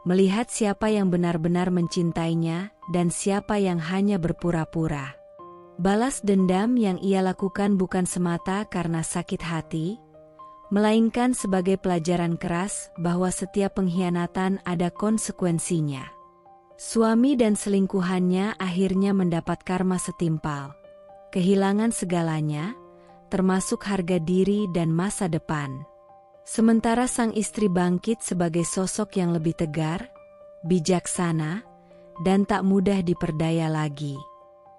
melihat siapa yang benar-benar mencintainya dan siapa yang hanya berpura-pura. Balas dendam yang ia lakukan bukan semata karena sakit hati, melainkan sebagai pelajaran keras bahwa setiap pengkhianatan ada konsekuensinya. Suami dan selingkuhannya akhirnya mendapat karma setimpal, kehilangan segalanya, termasuk harga diri dan masa depan. Sementara sang istri bangkit sebagai sosok yang lebih tegar, bijaksana, dan tak mudah diperdaya lagi.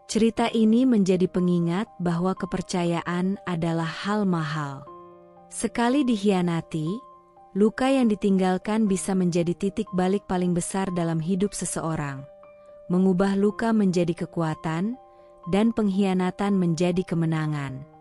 Cerita ini menjadi pengingat bahwa kepercayaan adalah hal mahal. Sekali dikhianati, luka yang ditinggalkan bisa menjadi titik balik paling besar dalam hidup seseorang, mengubah luka menjadi kekuatan, dan pengkhianatan menjadi kemenangan.